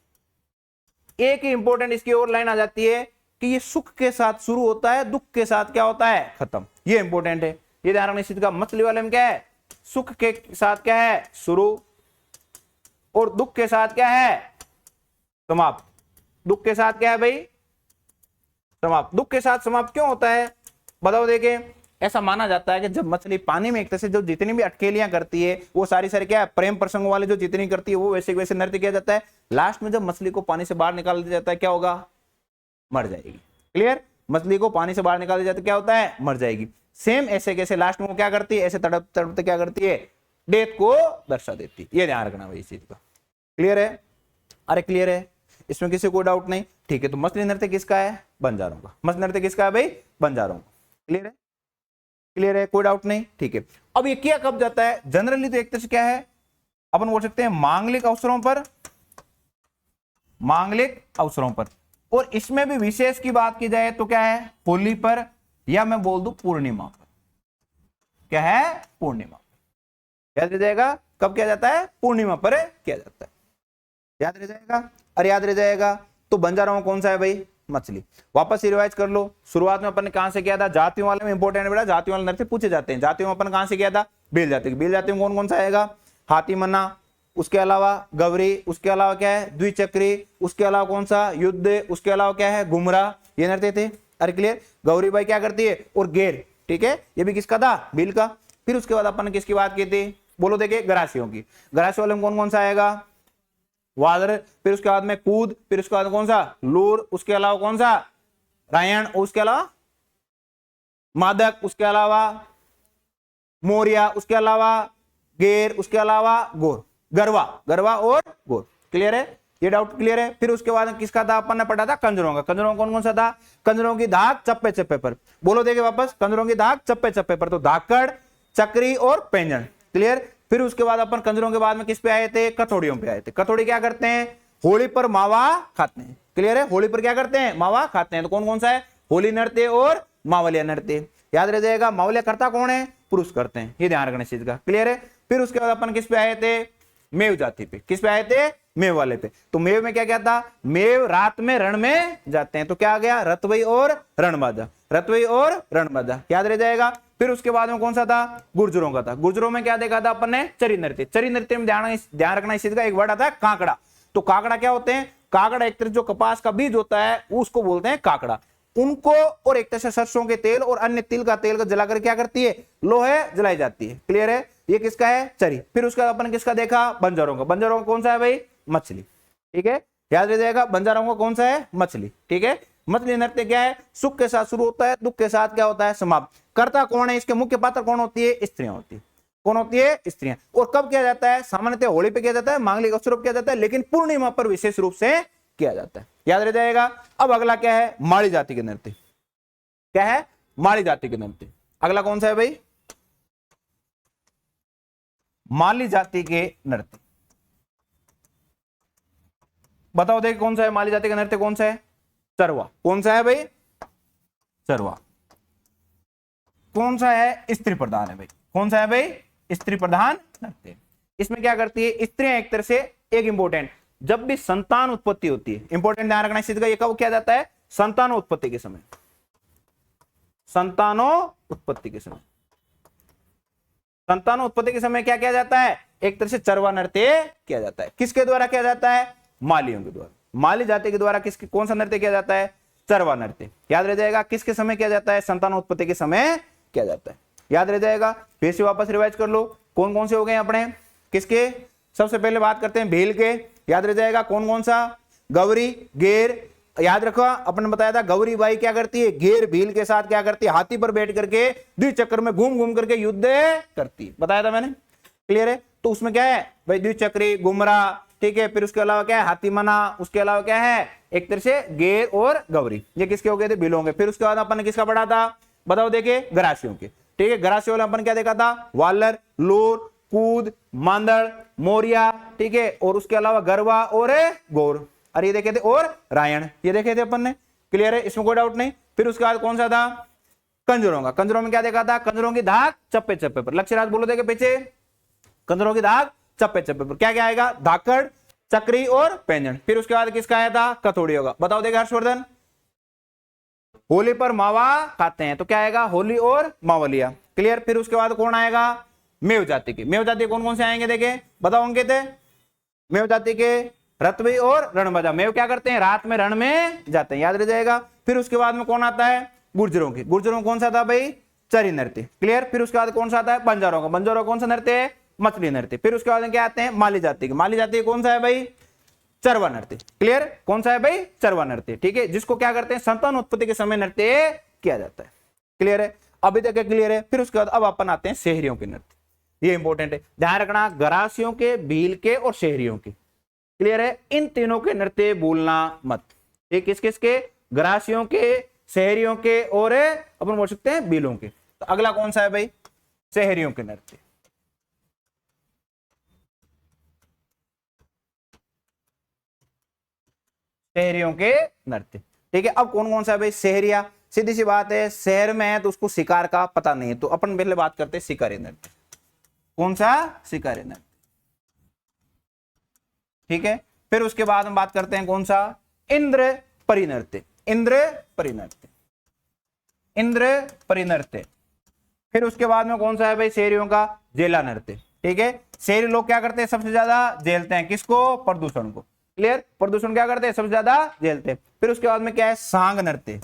एक ही इंपॉर्टेंट इसकी और लाइन आ जाती है कि ये सुख के साथ शुरू होता है, दुख के साथ क्या होता है, खत्म। ये इंपॉर्टेंट है, ये ध्यान रखना इस चीज का। मछली वाले में क्या है, सुख के साथ क्या है? शुरू, और दुख के साथ क्या है? समाप्त। दुख के साथ क्या है भाई? समाप्त। दुख के साथ समाप्त क्यों होता है? बताओ। देखे, ऐसा माना जाता है कि जब मछली पानी में एक तरह से जो जितनी भी अटकेलियां करती है वो सारी सारी क्या है? प्रेम प्रसंग वाले जो जितनी करती है वो वैसे वैसे नृत्य किया जाता है। लास्ट में जब मछली को पानी से बाहर निकाल दिया जाता है क्या होगा? मर जाएगी। क्लियर? मछली को पानी से बाहर निकाल दिया जाता है क्या होता है? मर जाएगी। सेम ऐसे कैसे लास्ट में वो क्या करती है? ऐसे तड़प तड़पते क्या करती है? डेथ को दर्शा देती है। ये ध्यान रखना भाई इस चीज का। क्लियर है? अरे क्लियर है, इसमें किसी को डाउट नहीं? ठीक है, तो मछली नृत्य किसका है? बंजारों का। मछली नृत्य किसका है भाई? बंजारों का। क्लियर है? क्लियर है, कोई डाउट नहीं? ठीक है। अब ये किया कब जाता है? जनरली तो एक तरह से क्या है, अपन बोल सकते हैं मांगलिक अवसरों पर, मांगलिक अवसरों पर। और इसमें भी विशेष की बात की जाए तो क्या है? होली पर, या मैं बोल दूं पूर्णिमा पर। क्या है? पूर्णिमा पर। याद रह जाएगा कब किया जाता है? पूर्णिमा पर किया जाता है। याद रह जाएगा? अरे याद रह जाएगा। तो बंजारों में कौन सा है भाई? मछली। वापस रिवाइज कर लो। शुरुआत में अपन ने कहां से किया था? जातियों वाले में इंपॉर्टेंट बेटा, जातियों वाले नृत्य पूछे जाते हैं। जातियों में अपन कहां से किया था? बेल जाति। बेल जाति में कौन कौन सा आएगा? हाथी मन्ना, उसके अलावा गौरी, उसके अलावा क्या है? द्विचक्री, उसके अलावा कौन सा? युद्ध, उसके अलावा क्या है? घुमरा। ये नृत्य थे। अरे क्लियर? गौरी बाई क्या करती है? और गेर। ठीक है, ये भी किसका था? भील का। फिर उसके बाद अपन ने किसकी बात की थी? बोलो देखे, गरासियों की। गरासियों वाले में कौन कौन सा आएगा? वादर। फिर उसके बाद में कूद। फिर उसके बाद कौन सा? लूर। उसके अलावा कौन सा? रायण। उसके अलावा मादक। उसके अलावा मोरिया। उसके अलावा गेर। उसके अलावा गोर। गरवा। गरवा और गोर। क्लियर है? ये डाउट क्लियर है? फिर उसके बाद किसका था? अपन ने पढ़ा था कंजरों का। कंजरों कौन कौन सा था? कंजरों की धाक चप्पे चप्पे पर। बोलो देखे वापस, कंजरों की धाक चप्पे चप्पे पर। तो धाकड़, चक्री और पेंजन। क्लियर? फिर उसके बाद अपन कंजरों के बाद में किस पे आए थे? कथोड़ियों पे आए थे। कथोड़ी क्या करते हैं? होली पर मावा खाते हैं। क्लियर है? होली पर क्या करते हैं? मावा खाते हैं। तो कौन कौन सा है? होली नृत्य और मावलिया नृत्य। याद रह जाएगा। मावलिया करता कौन है? पुरुष करते हैं। ये ध्यान रखना इस चीज का। क्लियर है? फिर उसके बाद अपन किस पे आए थे? मेव जाति पे। किस पे आए थे? मेव वाले पे। तो मेव में क्या क्या था? मेव रात में रण में जाते हैं। तो क्या आ गया? रतवई और रणबाजा। रतवई और रणबाजा। याद रह जाएगा। फिर उसके बाद में कौन सा था? गुर्जरों का था। गुर्जरों में क्या देखा था अपन ने? चरी नृत्य। चरी नृत्य में ध्यान रखना इस चीज का। एक वर्ड आता है काकड़ा। तो काकड़ा क्या होते हैं? काकड़ा एक तरह जो कपास का बीज होता है उसको बोलते हैं काकड़ा। उनको और एक तरह से सरसों के तेल और अन्य तिल का तेल का जलाकर क्या करती है? लोहे जलाई जाती है। क्लियर है? ये किसका है? चरी। फिर उसका अपन किसका देखा? बंजारों का। बंजारों का कौन सा है भाई? मछली। ठीक है, याद रह जाएगा। बंजारों का कौन सा है? मछली। ठीक है। मछली नृत्य क्या है? सुख के साथ शुरू होता है, दुख के साथ क्या होता है? समाप्त। करता कौन है? इसके मुख्य पात्र कौन होती है? स्त्रियां होती है। कौन होती है? स्त्रियां। और कब किया जाता है? सामान्यतः होली पे किया जाता है, मांगलिक अवसरों पर किया जाता है, लेकिन पूर्णिमा पर विशेष रूप से किया जाता है। याद रह जाएगा। अब अगला क्या है? माड़ी जाति के नृत्य। क्या है? माड़ी जाति के नृत्य। अगला कौन सा है भाई? माली जाति के नृत्य। बताओ देख कौन सा है? माली जाति का नृत्य कौन सा है? चरवा। कौन सा है भाई? चरवा। कौन सा है? स्त्री प्रधान है भाई। कौन सा है भाई? स्त्री प्रधान नृत्य। इसमें क्या करती है? स्त्रियां एक तरह से एक इंपॉर्टेंट, जब भी संतान उत्पत्ति होती है, इंपॉर्टेंट ध्यान रखना इस चीज का, ये कब किया जाता है? संतानों उत्पत्ति के समय। संतानों उत्पत्ति के समय। संतानों उत्पत्ति के समय क्या किया जाता है? एक तरह से चरवा नृत्य किया जाता है। किसके द्वारा किया जाता है? मालियों के द्वारा। माली जाति के द्वारा किसके कौन सा नृत्य किया जाता है? चरवा नृत्य। याद रह जाएगा। किसके समय किया जाता है? संतानों उत्पत्ति के समय किया जाता है। याद रह जाएगा। फिर से वापस रिवाइज कर लो। कौन कौन से हो गए अपने? किसके? सबसे पहले बात करते हैं भील के। याद रह जाएगा। कौन कौन सा? गौरी, गेर। याद रखो अपन ने बताया था गौरी बाई क्या करती है? घेर भील के साथ क्या करती है? हाथी पर बैठ करके द्विचक्र में घूम घूम करके युद्ध करती है। बताया था मैंने। क्लियर है? तो उसमें क्या है भाई? द्विचक्री, गुमरा। ठीक है। फिर उसके अलावा क्या है? हाथी मना। उसके अलावा क्या है? एक तरह से गेर और गौरी। ये किसके हो गए थे? भीलों के। फिर उसके बाद अपन ने किसका पढ़ा था? बताओ देखे, गरासियों के। ठीक है। गरासियों वाले अपन क्या देखा था? वालर, लूर, कूद, मांदड़, मोरिया। ठीक है। और उसके अलावा गरवा और गौर। अरे ये देखे थे। और रायण, ये देखे थे अपन ने। क्लियर है? इसमें कोई डाउट नहीं। फिर उसके बाद कौन सा था? कंजरों का। कंजरों में क्या देखा था? कंजरों की धाक चप्पे चप्पे पर। लक्ष्य राज बोलो देखे पीछे। कंजरों की धाक चप्पे चप्पे पर क्या क्या आएगा? धाकड़, चक्री और पेंजन। फिर उसके बाद किसका आया था? कथोड़ी होगा। बताओ देखे हर्षवर्धन। होली पर मावा खाते हैं तो क्या आएगा? होली और मावलिया। क्लियर? फिर उसके बाद कौन आएगा? मेव जाति के। मेव जाति कौन कौन से आएंगे देखे, बताओ अंकित। मेव जाति के रतवी और रणबजा। मेव क्या करते हैं, रात में रण में जाते हैं, याद रह जाएगा। फिर उसके बाद में कौन आता है, गुर्जरों के। गुर्जरों में कौन सा था भाई, चरी नृत्य, क्लियर। फिर उसके बाद कौन सा आता है, बंजारों का। बंजारों कौन सा नृत्य है, मछली नृत्य। फिर उसके बाद क्या आते हैं, माली जाति के। माली जाति कौन सा है भाई, चरवा नृत्य, क्लियर। कौन सा है भाई, चरवा नृत्य, ठीक है, जिसको क्या करते हैं, संतान उत्पत्ति के समय नृत्य किया जाता है, क्लियर है। अभी तक क्लियर है। फिर उसके बाद अब अपन आते हैं शहरियों के नृत्य, ये इंपॉर्टेंट है, ध्यान रखना, गरासियों के, भील के और शहरियों के, क्लियर है। इन तीनों के नृत्य भूलना मत। ये किस किस के, गरासियों के, शहरियों के और अपन बोल सकते हैं भीलों के। तो अगला कौन सा है भाई, शहरियों के नृत्य। शहरियों के नृत्य, ठीक है। अब कौन कौन सा है भाई, शहरिया। सीधी सी बात है, शहर में है तो उसको शिकार का पता नहीं है, तो अपन पहले बात करते हैं शिकारी नृत्य। कौन सा, शिकारी नृत्य, ठीक है। फिर उसके बाद हम बात करते हैं कौन सा, इंद्र परिनृत्य। इंद्र परिनृत्य, इंद्र परिनृत्य। फिर उसके बाद में कौन सा है भाई, शहरियों का जेला नृत्य, ठीक है। शहरी लोग क्या करते हैं, सबसे ज्यादा जेलते हैं, किसको, प्रदूषण को, क्लियर। प्रदूषण क्या करते हैं, सबसे ज्यादा जेलते हैं। फिर उसके बाद में क्या है, सांग नृत्य,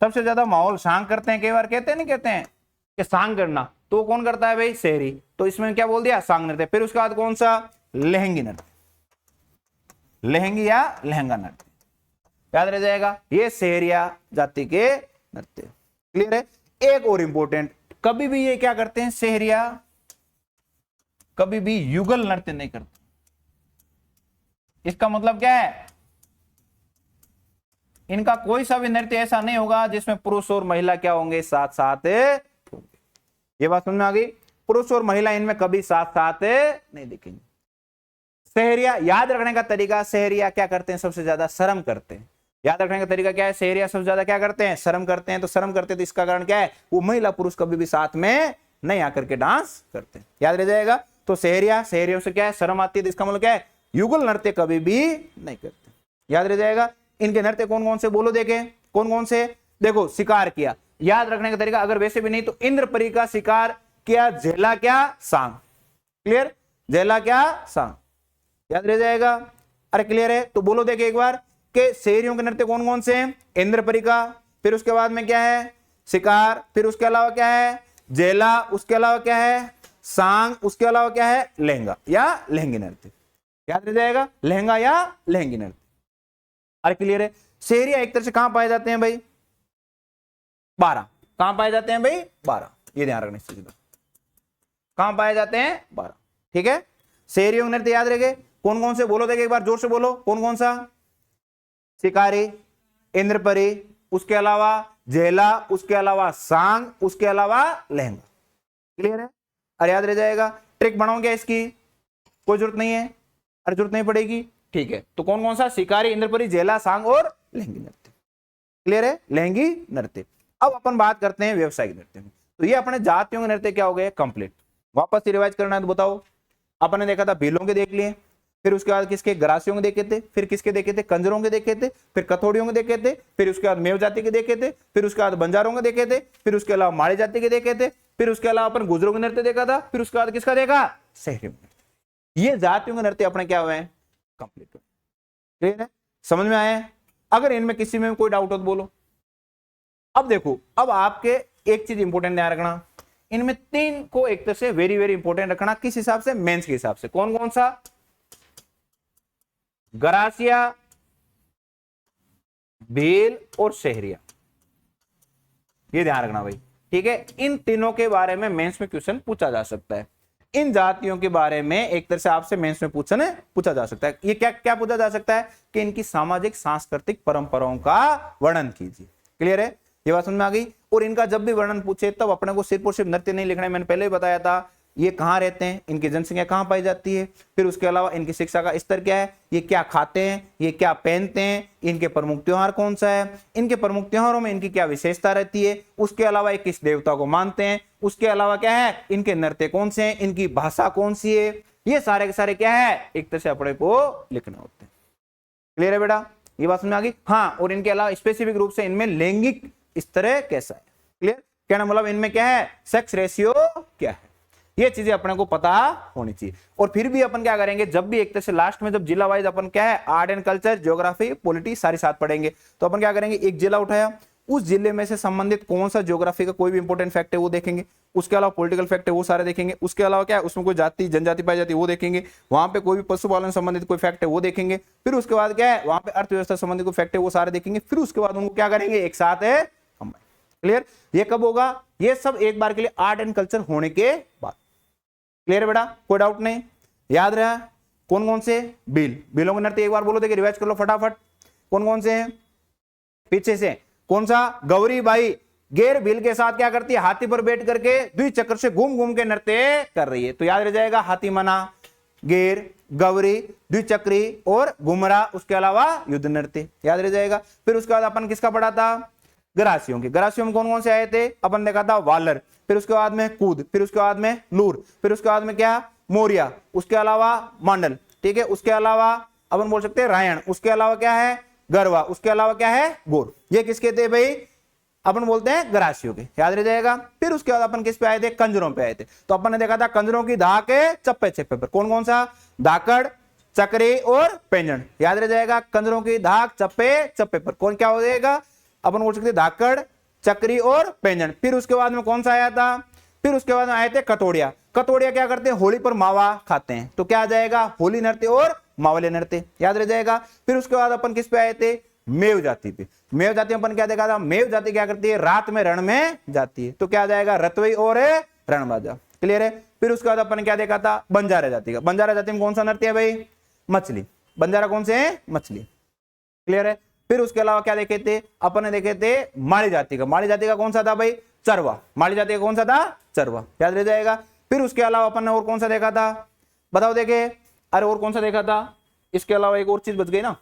सबसे ज्यादा माहौल सांग करते हैं। कई बार कहते हैं, नहीं कहते हैं कि सांग करना, तो कौन करता है भाई, शहरी। तो इसमें क्या बोल दिया, सांग नृत्य। फिर उसके बाद कौन सा, लहंगी नृत्य, लहंगी या लहंगा नृत्य, याद रह जाएगा। ये शहरिया जाति के नृत्य, क्लियर है। एक और इंपॉर्टेंट, कभी भी ये क्या करते हैं, शहरिया कभी भी युगल नृत्य नहीं करते। इसका मतलब क्या है, इनका कोई सा भी नृत्य ऐसा नहीं होगा जिसमें पुरुष और महिला क्या होंगे, साथ साथ होंगे। ये बात समझ में आ गई, पुरुष और महिला इनमें कभी साथ साथ नहीं दिखेंगे। शहरिया, याद रखने का तरीका, शहरिया क्या करते हैं, सबसे ज्यादा शर्म करते हैं। याद रखने का तरीका क्या है, शहरिया सबसे ज्यादा क्या करते हैं, शर्म करते हैं। तो शर्म करते हैं तो इसका कारण क्या है, वो महिला पुरुष कभी भी साथ में नहीं आकर के डांस करते, याद रह जाएगा। तो शहरिया, शहरियों से क्या है, शर्म आती है, तो इसका मतलब क्या है, युगल नृत्य कभी भी नहीं करते, याद रह जाएगा। इनके नृत्य कौन कौन से, बोलो देखें, कौन कौन से। देखो, शिकार किया, याद रखने का तरीका, अगर वैसे भी नहीं तो इंद्रपरी का शिकार किया, झेला क्या, सांग, क्लियर। झेला क्या, सांग, याद रह जाएगा। अरे क्लियर है, तो बोलो देखे एक बार के शहरियों के नृत्य कौन कौन से हैं, इंद्रपरी का। फिर उसके बाद में क्या है, शिकार। फिर उसके अलावा क्या है, झेला। उसके अलावा क्या है, सांग। उसके अलावा क्या है, लहंगा या लहंगी नृत्य, याद रह जाएगा, लहंगा या लहंगी नृत्य। अरे क्लियर है। शहरिया एक तरह से कहां पाए जाते हैं भाई, 12। कहां पाए जाते हैं भाई, 12। ये ध्यान रखने से, कहां पाए जाते हैं, 12, ठीक है। शहरियों नृत्य याद रखे, कौन कौन से, बोलो देखे एक बार जोर से बोलो, कौन कौन सा, शिकारी, इंद्रपरी, उसके अलावा झेला, उसके अलावा सांग, उसके अलावा लहंगा, क्लियर है। अरे याद रह जाएगा। ट्रिक बनाओ क्या इसकी, कोई जरूरत नहीं है, अरे जरूरत नहीं पड़ेगी, ठीक है। तो कौन कौन सा, शिकारी, इंद्रपरी, झेला, सांग और लहंगी नृत्य, क्लियर है, लहंगी नृत्य। अब अपन बात करते हैं व्यवसायिक नृत्य में। तो ये अपने जातियों के नृत्य क्या हो गए, कंप्लीट। वापस से रिवाइज करना है तो बताओ। अपन ने देखा था भीलों के देख लिए, फिर उसके बाद किसके, गरासियों के देखे थे, फिर किसके देखे थे, कंजरों के देखे थे, फिर कथोड़ियों के देखे थे, फिर उसके बाद मेव जाति के देखे थे, फिर उसके बाद बंजारों के देखे थे, फिर उसके अलावा माड़ी जाति के देखे थे, फिर उसके अलावा अपन गुजरों के नृत्य देखा था, फिर उसके बाद किसका देखा, शहरियों के नृत्य। ये जातियों के नृत्य अपने क्या हुए हैं, कंप्लीट हुए, क्लियर है, समझ में आया है। अगर इनमें किसी में कोई डाउट हो तो बोलो। अब देखो, अब आपके एक चीज इंपॉर्टेंट ध्यान रखना, इनमें 3 को एक तरह से वेरी वेरी इंपॉर्टेंट रखना, किस हिसाब से, मेंस के हिसाब से। कौन कौन सा, गरासिया, भील और शहरिया, ये ध्यान रखना भाई, ठीक है। इन तीनों के बारे में मेंस में क्वेश्चन पूछा जा सकता है। इन जातियों के बारे में एक तरह से आपसे मेंस में पूछा जा सकता है। ये क्या क्या पूछा जा सकता है कि इनकी सामाजिक सांस्कृतिक परंपराओं का वर्णन कीजिए, क्लियर है, ये बात समझ में आ गई। और इनका जब भी वर्णन पूछे तब अपने को सिर्फ और सिर्फ नृत्य नहीं लिखना है, मैंने पहले ही बताया था। ये कहाँ रहते हैं, इनकी जनसंख्या कहाँ पाई जाती है, फिर उसके अलावा इनकी शिक्षा का स्तर क्या है, ये क्या खाते हैं, ये क्या पहनते हैं, इनके प्रमुख त्योहार कौन सा है, इनके प्रमुख त्योहारों में इनकी क्या विशेषता रहती है, उसके अलावा ये किस देवता को मानते हैं, उसके अलावा क्या है, इनके नृत्य कौन से हैं, इनकी भाषा कौन सी है, ये सारे के सारे क्या है, एक तरह से अपने को लिखना होते हैं, क्लियर है बेटा, ये बात समझ में आ गई। हाँ, और इनके अलावा स्पेसिफिक रूप से इनमें लैंगिक स्तर कैसा है, क्लियर, कहना मतलब इनमें क्या है, सेक्स रेशियो क्या है। ये चीजें अपने को पता होनी चाहिए। और फिर भी अपन क्या करेंगे, जब भी एक तरह से लास्ट में जब जिला वाइज अपन क्या है art and culture, geography, polity सारी साथ पढ़ेंगे, तो अपन क्या करेंगे, एक जिला उठाया, उस जिले में से संबंधित कौन सा ज्योग्राफी का कोई भी इंपॉर्टेंट फैक्ट है वो देखेंगे, उसके अलावा पॉलिटिकल फैक्ट है वो सारे देखेंगे, उसके अलावा क्या है उसमें कोई जाति जनजाति पाई जाती है वो देखेंगे, वहां पे कोई भी पशुपालन संबंधित कोई फैक्ट है वो देखेंगे, फिर उसके बाद क्या है वहां पे अर्थव्यवस्था संबंधित कोई फैक्ट है वो सारे देखेंगे, फिर उसके बाद उनको क्या करेंगे एक साथ है हम। क्लियर? ये कब होगा, ये सब एक बार के लिए आर्ट एंड कल्चर होने के बाद। क्लियर है बेटा, कोई डाउट नहीं? याद रहा कौन कौन से बिलों के नृत्य एक बार बोलो, देखिए रिवाइज कर लो फटाफट, कौन कौन से हैं पीछे से, कौन सा, गौरी बाई गेर बिल के साथ क्या करती है, हाथी पर बैठ करके द्विचक्र से घूम घूम के नृत्य कर रही है, तो याद रह जाएगा हाथी मना, गेर, गौरी, द्विचक्री और घुमरा, उसके अलावा युद्ध नृत्य याद रह जाएगा। फिर उसके बाद अपन किसका पढ़ा था, गरासियों के, गरासियों में कौन कौन से आए थे, अपन देखा था वालर, फिर उसके बाद में कूद, फिर उसके बाद में लूर, फिर उसके बाद में क्या मोरिया, उसके अलावा मांडल, ठीक है, उसके अलावा अपन बोल सकते हैं रायण, उसके अलावा क्या है गरवा, उसके अलावा क्या है गोर। ये किसके थे भाई, अपन बोलते हैं गरासियों के, याद रह जाएगा। फिर उसके बाद अपन किस पे आए थे, कंजरों पे आए थे, तो अपन ने देखा था कंजरों की धाक चप्पे चप्पे पर, कौन कौन सा, धाकड़, चक्री और पेंजन, याद रह जाएगा। कंजरों की धाक चप्पे चप्पे पर कौन क्या हो जाएगा, अपन बोल सकते धाकड़, चक्री और पेंजन। फिर उसके बाद में कौन सा आया था, फिर उसके बाद में आए थे कतोड़िया, कतोड़िया क्या करते हैं होली पर मावा खाते हैं, तो क्या आ जाएगा होली नृत्य और मावली नृत्य, याद रह जाएगा। फिर उसके बाद अपन किस पे आए थे, मेव जाति पे, मेव जाति में अपन क्या देखा था, मेव जाति क्या करती है रात में रण में जाती है, तो क्या आ जाएगा रतवई और रणबाजा। क्लियर है। फिर उसके बाद अपन क्या देखा था, बंजारा जाति का, बंजारा जाति में कौन सा नृत्य है भाई, मछली, बंजारा कौन से है मछली। क्लियर है। फिर उसके अलावा क्या देखे थे, अपन ने देखे थे माली जाति का, माली जाति का कौन सा था भाई, चरवा, माली जाति का कौन सा था, चरवा, याद रह जाएगा। फिर उसके अलावा अपन ने और कौन सा देखा था, बताओ देखे, अरे और कौन सा देखा था, इसके अलावा एक और चीज बच गई ना,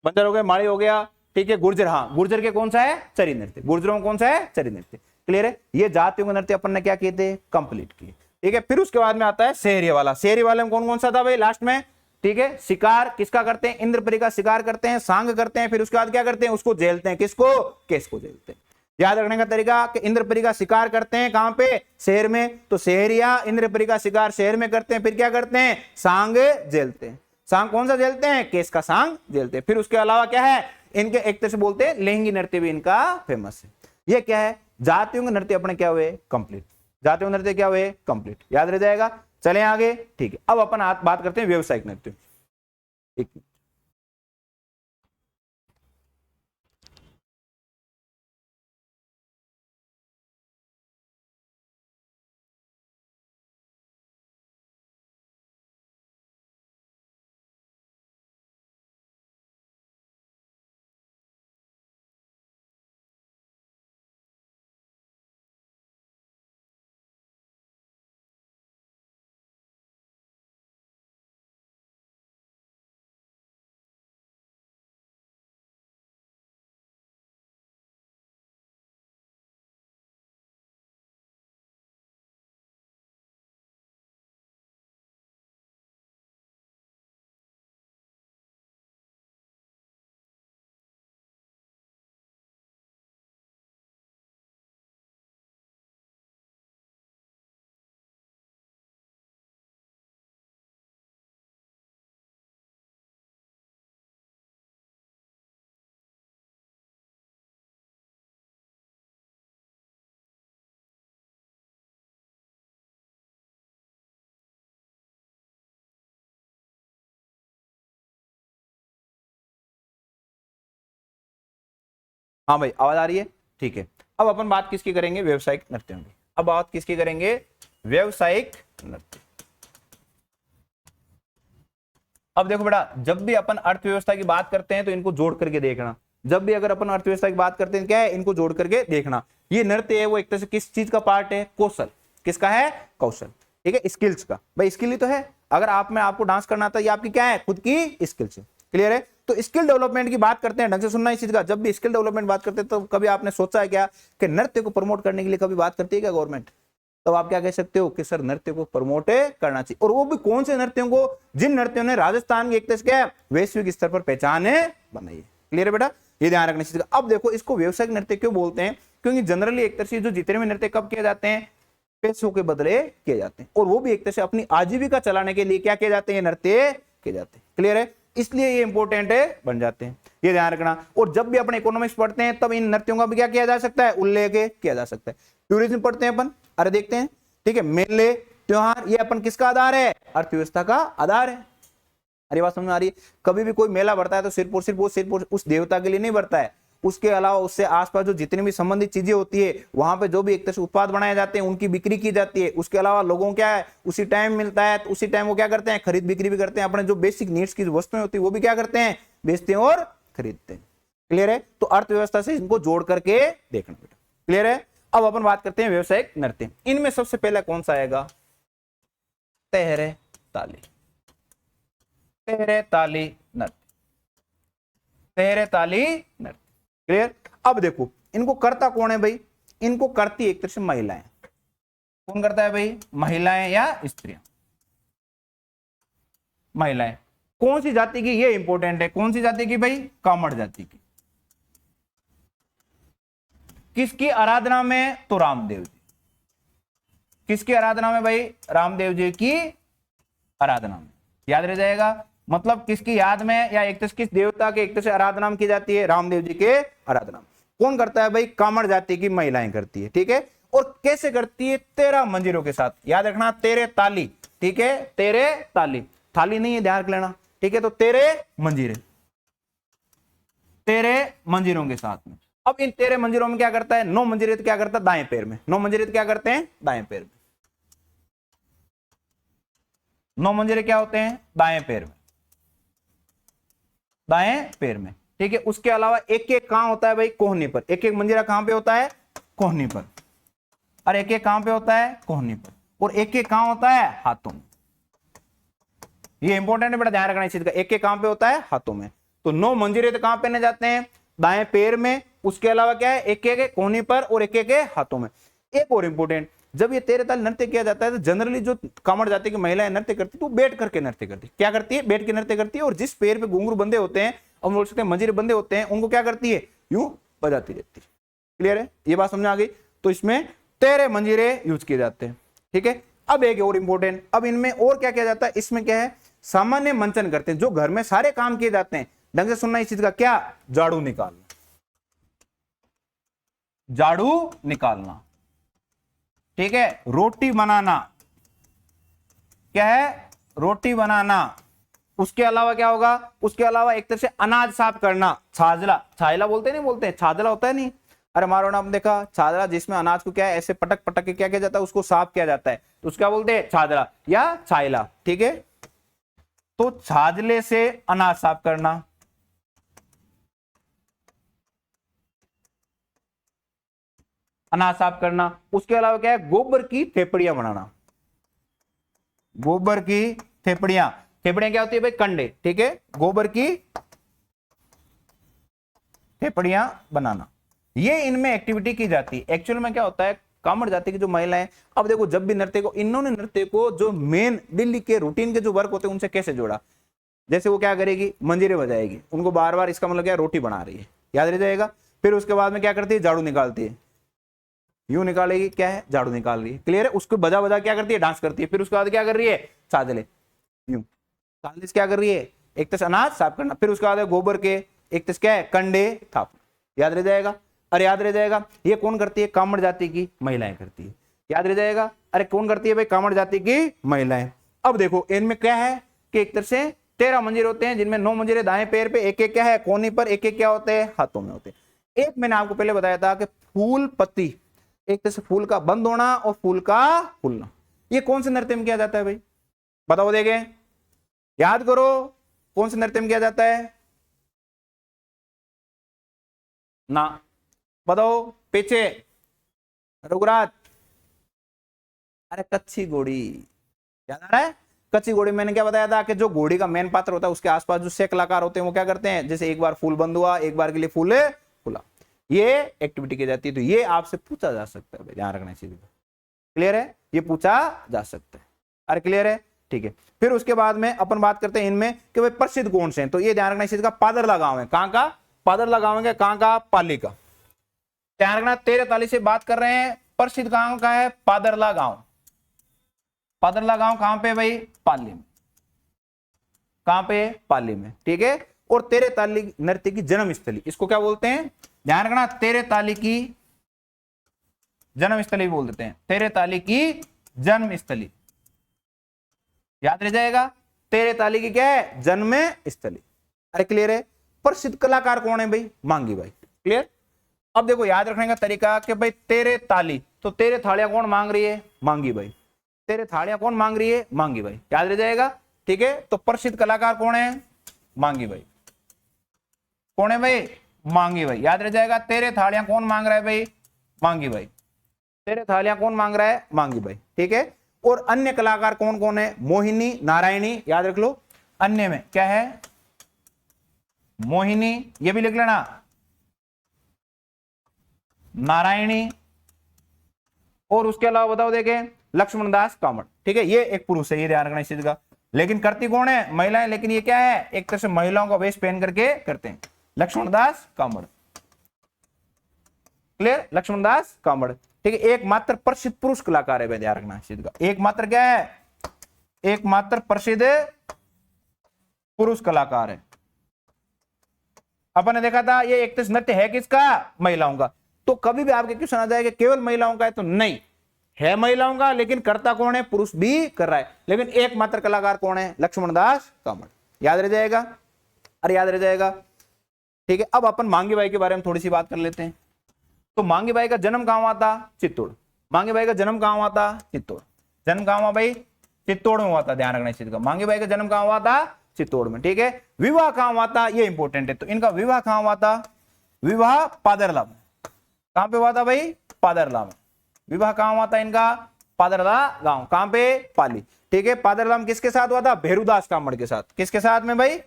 बंजर हो गया, माली हो गया, ठीक है, गुर्जर, हाँ गुर्जर के कौन सा है चरी नृत्य, गुर्जरों में कौन सा है चरी नृत्य। क्लियर है। ये जातियों के नृत्य अपन ने क्या किए थे, कंप्लीट किए, ठीक है। फिर उसके बाद में आता है शहरी वाला, शहरी वाले में कौन कौन सा था भाई लास्ट में, ठीक है, शिकार किसका करते हैं, इंद्रपरी का शिकार करते हैं, सांग करते हैं, फिर उसके बाद क्या करते हैं उसको जेलते हैं, किसको, केस को जेलते हैं। याद रखने का तरीका कि इंद्रपरी का शिकार करते हैं कहां पे, शहर में, तो शहरिया इंद्रपरी का शिकार शहर में करते हैं, फिर क्या करते हैं सांग जेलते हैं, सांग कौन सा जेलते हैं, केस का सांग जेलते हैं। फिर उसके अलावा क्या है, इनके एक तरह से बोलते हैं लेहंगी नृत्य भी इनका फेमस है। ये क्या है, जातियों के नृत्य अपने क्या हुए कंप्लीट, जातियों के नृत्य क्या हुए कंप्लीट, याद रह जाएगा। चले आगे, ठीक है। अब अपन बात करते हैं व्यवसायिक नृत्य। हाँ भाई आवाज आ रही है, ठीक है। अब अपन बात किसकी करेंगे, व्यवसायिक नृत्यों की। अब बात किसकी करेंगे, व्यवसायिक नृत्य। अब देखो बेटा, जब भी अपन अर्थव्यवस्था की बात करते हैं तो इनको जोड़ करके देखना, जब भी अगर अपन अर्थव्यवस्था की बात करते हैं क्या है, इनको जोड़ करके देखना। ये नृत्य है वो एक तरह से किस चीज का पार्ट है, कौशल, किसका है, कौशल, ठीक है, स्किल्स का। भाई स्किल ही तो है, अगर आप में आपको डांस करना आता है, ये आपकी क्या है, खुद की स्किल्स है। क्लियर है। तो स्किल डेवलपमेंट की बात करते हैं, ढंग से सुनना इस चीज का, जब भी स्किल डेवलपमेंट बात करते हैं तो कभी आपने सोचा है क्या कि नृत्य को प्रमोट करने के लिए कभी बात करती है क्या गवर्नमेंट, तो आप क्या कह सकते हो कि सर नृत्य को प्रमोट करना चाहिए, और वो भी कौन से नृत्यों को, जिन नृत्यों ने राजस्थान की एक तरह से क्या वैश्विक स्तर पर पहचान बनाई है। क्लियर है बेटा, ये ध्यान रखना चाहिए। अब देखो इसको व्यवसायिक नृत्य क्यों बोलते हैं, क्योंकि जनरली एक तरह से जो जितने भी नृत्य कब किए जाते हैं, पैसों के बदले किए जाते हैं, और वो भी एक तरह से अपनी आजीविका चलाने के लिए क्या किए जाते हैं, नृत्य किए जाते हैं। क्लियर है, इसलिए ये इंपॉर्टेंट है बन जाते हैं, ये ध्यान रखना। और जब भी अपन इकोनॉमिक्स पढ़ते हैं तब इन नृत्यों का भी क्या किया जा सकता है, उल्लेख किया जा सकता है। टूरिज्म पढ़ते हैं अपन, अरे देखते हैं, ठीक है, मेले त्योहार ये अपन किसका आधार है, अर्थव्यवस्था का आधार है। अरे बात समझ में आ रही है, कभी भी कोई मेला बढ़ता है तो सिर्फ और सिर्फ उस देवता के लिए नहीं बढ़ता है, उसके अलावा उससे आसपास जो जितनी भी संबंधित चीजें होती है, वहां पे जो भी एक तरह से उत्पाद बनाए जाते हैं उनकी बिक्री की जाती है। उसके अलावा लोगों क्या है, उसी टाइम मिलता है तो उसी टाइम वो क्या करते हैं, खरीद बिक्री भी करते हैं। अपने जो बेसिक नीड्स की वस्तुएं होती है वो भी क्या करते हैं, बेचते हैं और खरीदते हैं। क्लियर है, तो अर्थव्यवस्था से इनको जोड़ करके देखना बेटा। क्लियर है, अब अपन बात करते हैं व्यवसायिक नृत्य। इनमें सबसे पहला कौन सा आएगा, तेहरे ताली, तेहरे ताली नृत्य, तेहरे ताली नृत्य। क्लियर, अब देखो इनको करता कौन है भाई, इनको करती एक तरह से महिलाएं। कौन करता है भाई, महिलाएं या स्त्रियां, महिलाएं। कौन सी जाति की, ये इंपॉर्टेंट है, कौन सी जाति की भाई, कामड़ जाति की। किसकी आराधना में, तो रामदेव जी। किसकी आराधना में भाई, रामदेव जी की आराधना में। याद रह जाएगा, मतलब किसकी याद में या एक तरह किस देवता के एक तरह से आराधना में की जाती है, रामदेव जी के आराधना। कौन करता है भाई, कामड़ जाति की महिलाएं करती है। ठीक है, और कैसे करती है, 13 मंजीरों के साथ। याद रखना, तेरे ताली, ठीक है, तेरे ताली, थाली नहीं है, ध्यान रख लेना। ठीक है, तो तेरे मंजीरे, तेरे मंजीरों के साथ में। अब इन 13 मंजीरों में क्या करता है, 9 मंजीरे क्या करता है, दाएं पैर में। 9 मंजीरे क्या करते हैं, दाएं पैर में। 9 मंजीरे क्या होते हैं, दाएं पैर में, दाएं पैर में। ठीक है, उसके अलावा एक एक कहां होता है भाई, कोहनी पर। एक एक मंजीरा कहां पे होता है, कोहनी पर। और एक एक कहां पे होता है, कोहनी पर। और एक एक कहां होता है, हाथों में। ये इंपॉर्टेंट है बेटा, ध्यान रखना इस चीज का। एक एक कहां पे होता है, हाथों में। तो 9 मंजीरे तो कहां पहने जाते हैं, दाएं पैर में। उसके अलावा क्या है, एक एक कोहनी पर और एक एक हाथों में। एक और इंपॉर्टेंट, जब ये 13 ताल नृत्य किया जाता है तो जनरली जो कामड़ जाति की महिलाएं नृत्य करती है तो बैठ करके नृत्य करती है। क्या करती है, बैठ के नृत्य करती है। और जिस पैर पे घुंघरू बंधे होते हैं, हम बोल सकते हैं मंजीरे बंधे होते हैं, उनको क्या करती है, यूं बजाती रहती है। क्लियर है, ये बात समझ आ गई। तो इसमें 13 मंजीरे यूज किए जाते हैं। ठीक है, अब एक और इंपॉर्टेंट, अब इनमें और क्या किया जाता है, इसमें क्या है, सामान्य मंचन करते हैं। जो घर में सारे काम किए जाते हैं, ढंग से सुनना इस चीज का, क्या, झाड़ू निकालना, झाड़ू निकालना। ठीक है, रोटी बनाना, क्या है, रोटी बनाना। उसके अलावा क्या होगा, उसके अलावा एक तरह से अनाज साफ करना, छाजला, छाजला बोलते नहीं, बोलते हैं छाजला होता है नहीं। अरे मारो नाम देखा, छाजला जिसमें अनाज को क्या है, ऐसे पटक पटक के क्या किया जाता है, उसको साफ किया जाता है, तो उसको क्या बोलते हैं, छाजला या छायला। ठीक है, तो छाजले से अनाज साफ करना, अनाज साफ करना। उसके अलावा क्या है, गोबर की थेपड़ियां बनाना, गोबर की थेपड़ियां। थेपड़ियां क्या होती है भाई, कंडे। ठीक है, गोबर की थेपड़ियां बनाना, ये इनमें एक्टिविटी की जाती है। एक्चुअल में क्या होता है, कामड़ जाति की जो महिलाएं, अब देखो जब भी नृत्य को, इन्होंने नृत्य को जो मेन दिल्ली के रूटीन के जो वर्क होते हैं उनसे कैसे जोड़ा। जैसे वो क्या करेगी, मंजीरे बजाएगी, उनको बार बार, इसका मतलब क्या, रोटी बना रही है, याद रह जाएगा। फिर उसके बाद में क्या करती है, झाड़ू निकालती है, यूं निकालेगी, क्या है, झाड़ू निकाल रही है। क्लियर है, उसको बजा बजा क्या करती है, डांस करती है। फिर उसके बाद क्या कर रही है, छाजले, यूं छाजले से क्या कर रही है, एक तरह अनाज साफ करना। फिर उसके बाद गोबर के एक तरह क्या है, कंडे थापना। याद रह जाएगा, अरे याद रह जाएगा। ये कौन करती है, कामड़ जाति की महिलाएं करती है। याद रह जाएगा, अरे कौन करती है भाई, कामड़ जाति की महिलाएं। अब देखो इनमें क्या है कि एक तरह से 13 मंजीरे होते हैं, जिनमें 9 मंजीरे दाएं पैर पे, एक एक क्या है, कोहनी पर, एक एक क्या होते हैं, हाथों में होते हैं। एक मैंने आपको पहले बताया था कि फूल पत्ती, एक तरह से फूल का बंद होना और फूल का फूलना, ये कौन से नृत्य में किया जाता है भाई, बताओ देखे, याद करो, कौन से नृत्य में किया जाता है ना, बताओ पीछे, रघुराज, अरे कच्ची घोड़ी, याद आ रहा है, कच्ची घोड़ी। मैंने क्या बताया था कि जो घोड़ी का मेन पात्र होता है उसके आसपास जो कलाकार होते हैं वो क्या करते हैं, जैसे एक बार फूल बंद हुआ, एक बार के लिए फूल फूला, ये एक्टिविटी की जाती है। तो ये आपसे पूछा जा सकता है, ध्यान रखना चाहिए। क्लियर है, ये पूछा जा सकता है, अरे क्लियर है, ठीक है। फिर उसके बाद में अपन बात करते हैं इनमें कि भाई प्रसिद्ध कौन से हैं। तो ये ध्यान रखना चाहिए, पादरला गांव है, कहां का, पादरला गांव है, कहां का, पाली का। ध्यान रखना, 13 ताली से बात कर रहे हैं, प्रसिद्ध गांव का है पादरला गांव। पादरला गांव कहां पे भाई? पाली में। कहां पे? पाली में, ठीक है। और तेरे ताली नृत्य की जन्म स्थली, इसको क्या बोलते हैं? ध्यान रखना, तेरे ताली की जन्म स्थली बोल देते हैं, तेरे ताली की जन्म स्थली, याद रह जाएगा। तेरे ताली की क्या है? जन्म स्थली। अरे क्लियर है। प्रसिद्ध कलाकार कौन है भाई? मांगी बाई। क्लियर। अब देखो याद रखने का तरीका कि भाई तेरे ताली, तो तेरे थालियां कौन मांग रही है? मांगी बाई। तेरे थालियां कौन मांग रही है? मांगी बाई। याद रह जाएगा, ठीक है। तो प्रसिद्ध कलाकार कौन है? मांगी बाई। कौन है भाई? मांगी बाई। याद रह जाएगा। तेरे थालियां कौन मांग रहा है भाई? मांगी बाई। तेरे थालियां कौन मांग रहा है? मांगी बाई, ठीक है। और अन्य कलाकार कौन कौन है? मोहिनी, नारायणी, याद रख लो। अन्य में क्या है? मोहिनी, ये भी लिख लेना, नारायणी, और उसके अलावा बताओ देखें लक्ष्मण दास कामड़, ठीक है। ये एक पुरुष है, ये ध्यान रखना इस चीज का। लेकिन करती कौन है? महिलाएं। लेकिन ये क्या है? एक तरह से महिलाओं का वेश पहन करके करते हैं। लक्ष्मण दास कामड़, क्लियर। लक्ष्मण दास कामड़, ठीक है। एकमात्र प्रसिद्ध पुरुष कलाकार है, ध्यान रखना इस चीज का। एकमात्र क्या है? एकमात्र प्रसिद्ध पुरुष कलाकार है। अपन ने देखा था ये एक तरह नृत्य है किसका? महिलाओं का। तो कभी भी आपके क्वेश्चन आ जाएगा केवल महिलाओं का है, तो नहीं है महिलाओं का, लेकिन करता कौन है? पुरुष भी कर रहा है। लेकिन एकमात्र कलाकार कौन है? लक्ष्मण दास कामड़। याद रह जाएगा। अरे याद रह जाएगा, ठीक है। अब अपन मांगी बाई के बारे में थोड़ी सी बात कर लेते हैं। तो मांगी बाई का जन्म कहां हुआ था? चित्तौड़। मांगी बाई का जन्म कहां हुआ था? चित्तौड़। जन्म कहां हुआ भाई? चित्तौड़ में हुआ था। ध्यान रखना इस चीज का। मांगी बाई का जन्म कहां हुआ था? चित्तौड़ में, ठीक है। विवाह कहां हुआ था? ये इंपॉर्टेंट है। तो इनका विवाह कहां हुआ था? विवाह पादरला में। कहां पे हुआ था भाई? पादरला में। विवाह कहां हुआ था इनका? पादरला गांव। कहां पे? पाली, ठीक है। पादरला में किसके साथ हुआ था? भेरुदास कामड़ के साथ। किसके साथ में भाई?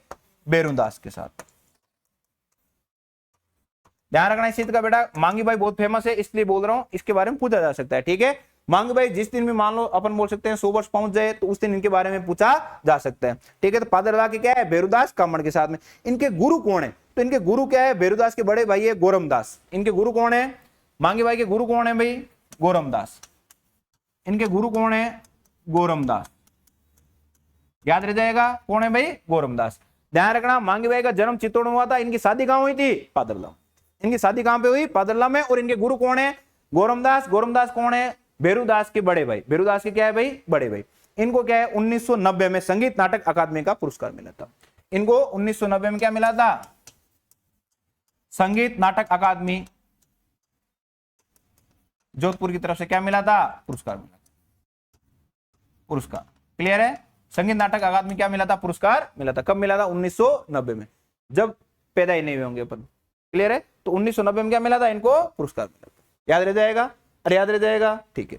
भेरुदास के साथ। ध्यान रखना इस चीज का बेटा। मांगी बाई बहुत फेमस है, इसलिए बोल रहा हूं, इसके बारे में पूछा जा सकता है, ठीक है। मांगी बाई जिस दिन भी मान लो अपन बोल सकते हैं 100 वर्ष पहुंच जाए, तो उस दिन इनके बारे में पूछा जा सकता है, ठीक है। तो पादरला के क्या है? भेरुदास कामड़ के साथ में। इनके गुरु कौन है? तो इनके गुरु क्या है? भेरुदास के बड़े भाई है गोरमदास। इनके गुरु कौन है? मांगी बाई के गुरु कौन है भाई? गोरमदास। इनके गुरु कौन है? गोरमदास। याद रह जाएगा कौन है भाई? गोरमदास। ध्यान रखना, मांगी बाई का जन्म चित्तौड़ में हुआ था। इनकी शादी कहां हुई थी? पादरला। इनकी शादी कहां पे हुई? पादरला में। और इनके गुरु कौन है? गोरमदास। गोरमदास कौन है? भेरुदास के बड़े भाई। भेरुदास के क्या है भाई? बड़े भाई। इनको क्या है? 1990 में संगीत नाटक अकादमी का पुरस्कार मिला था। इनको 1990 में क्या मिला था? संगीत नाटक अकादमी जोधपुर की तरफ से क्या मिला था? पुरस्कार मिला था। पुरस्कार क्लियर है। संगीत नाटक अकादमी क्या मिला था? पुरस्कार मिला था। कब मिला था? 1990 में, जब पैदा ही नहीं हुए होंगे अपन। क्लियर है। तो 1990 में क्या मिला था इनको? पुरस्कार मिला था। याद रह जाएगा। अरे याद रह जाएगा, ठीक है।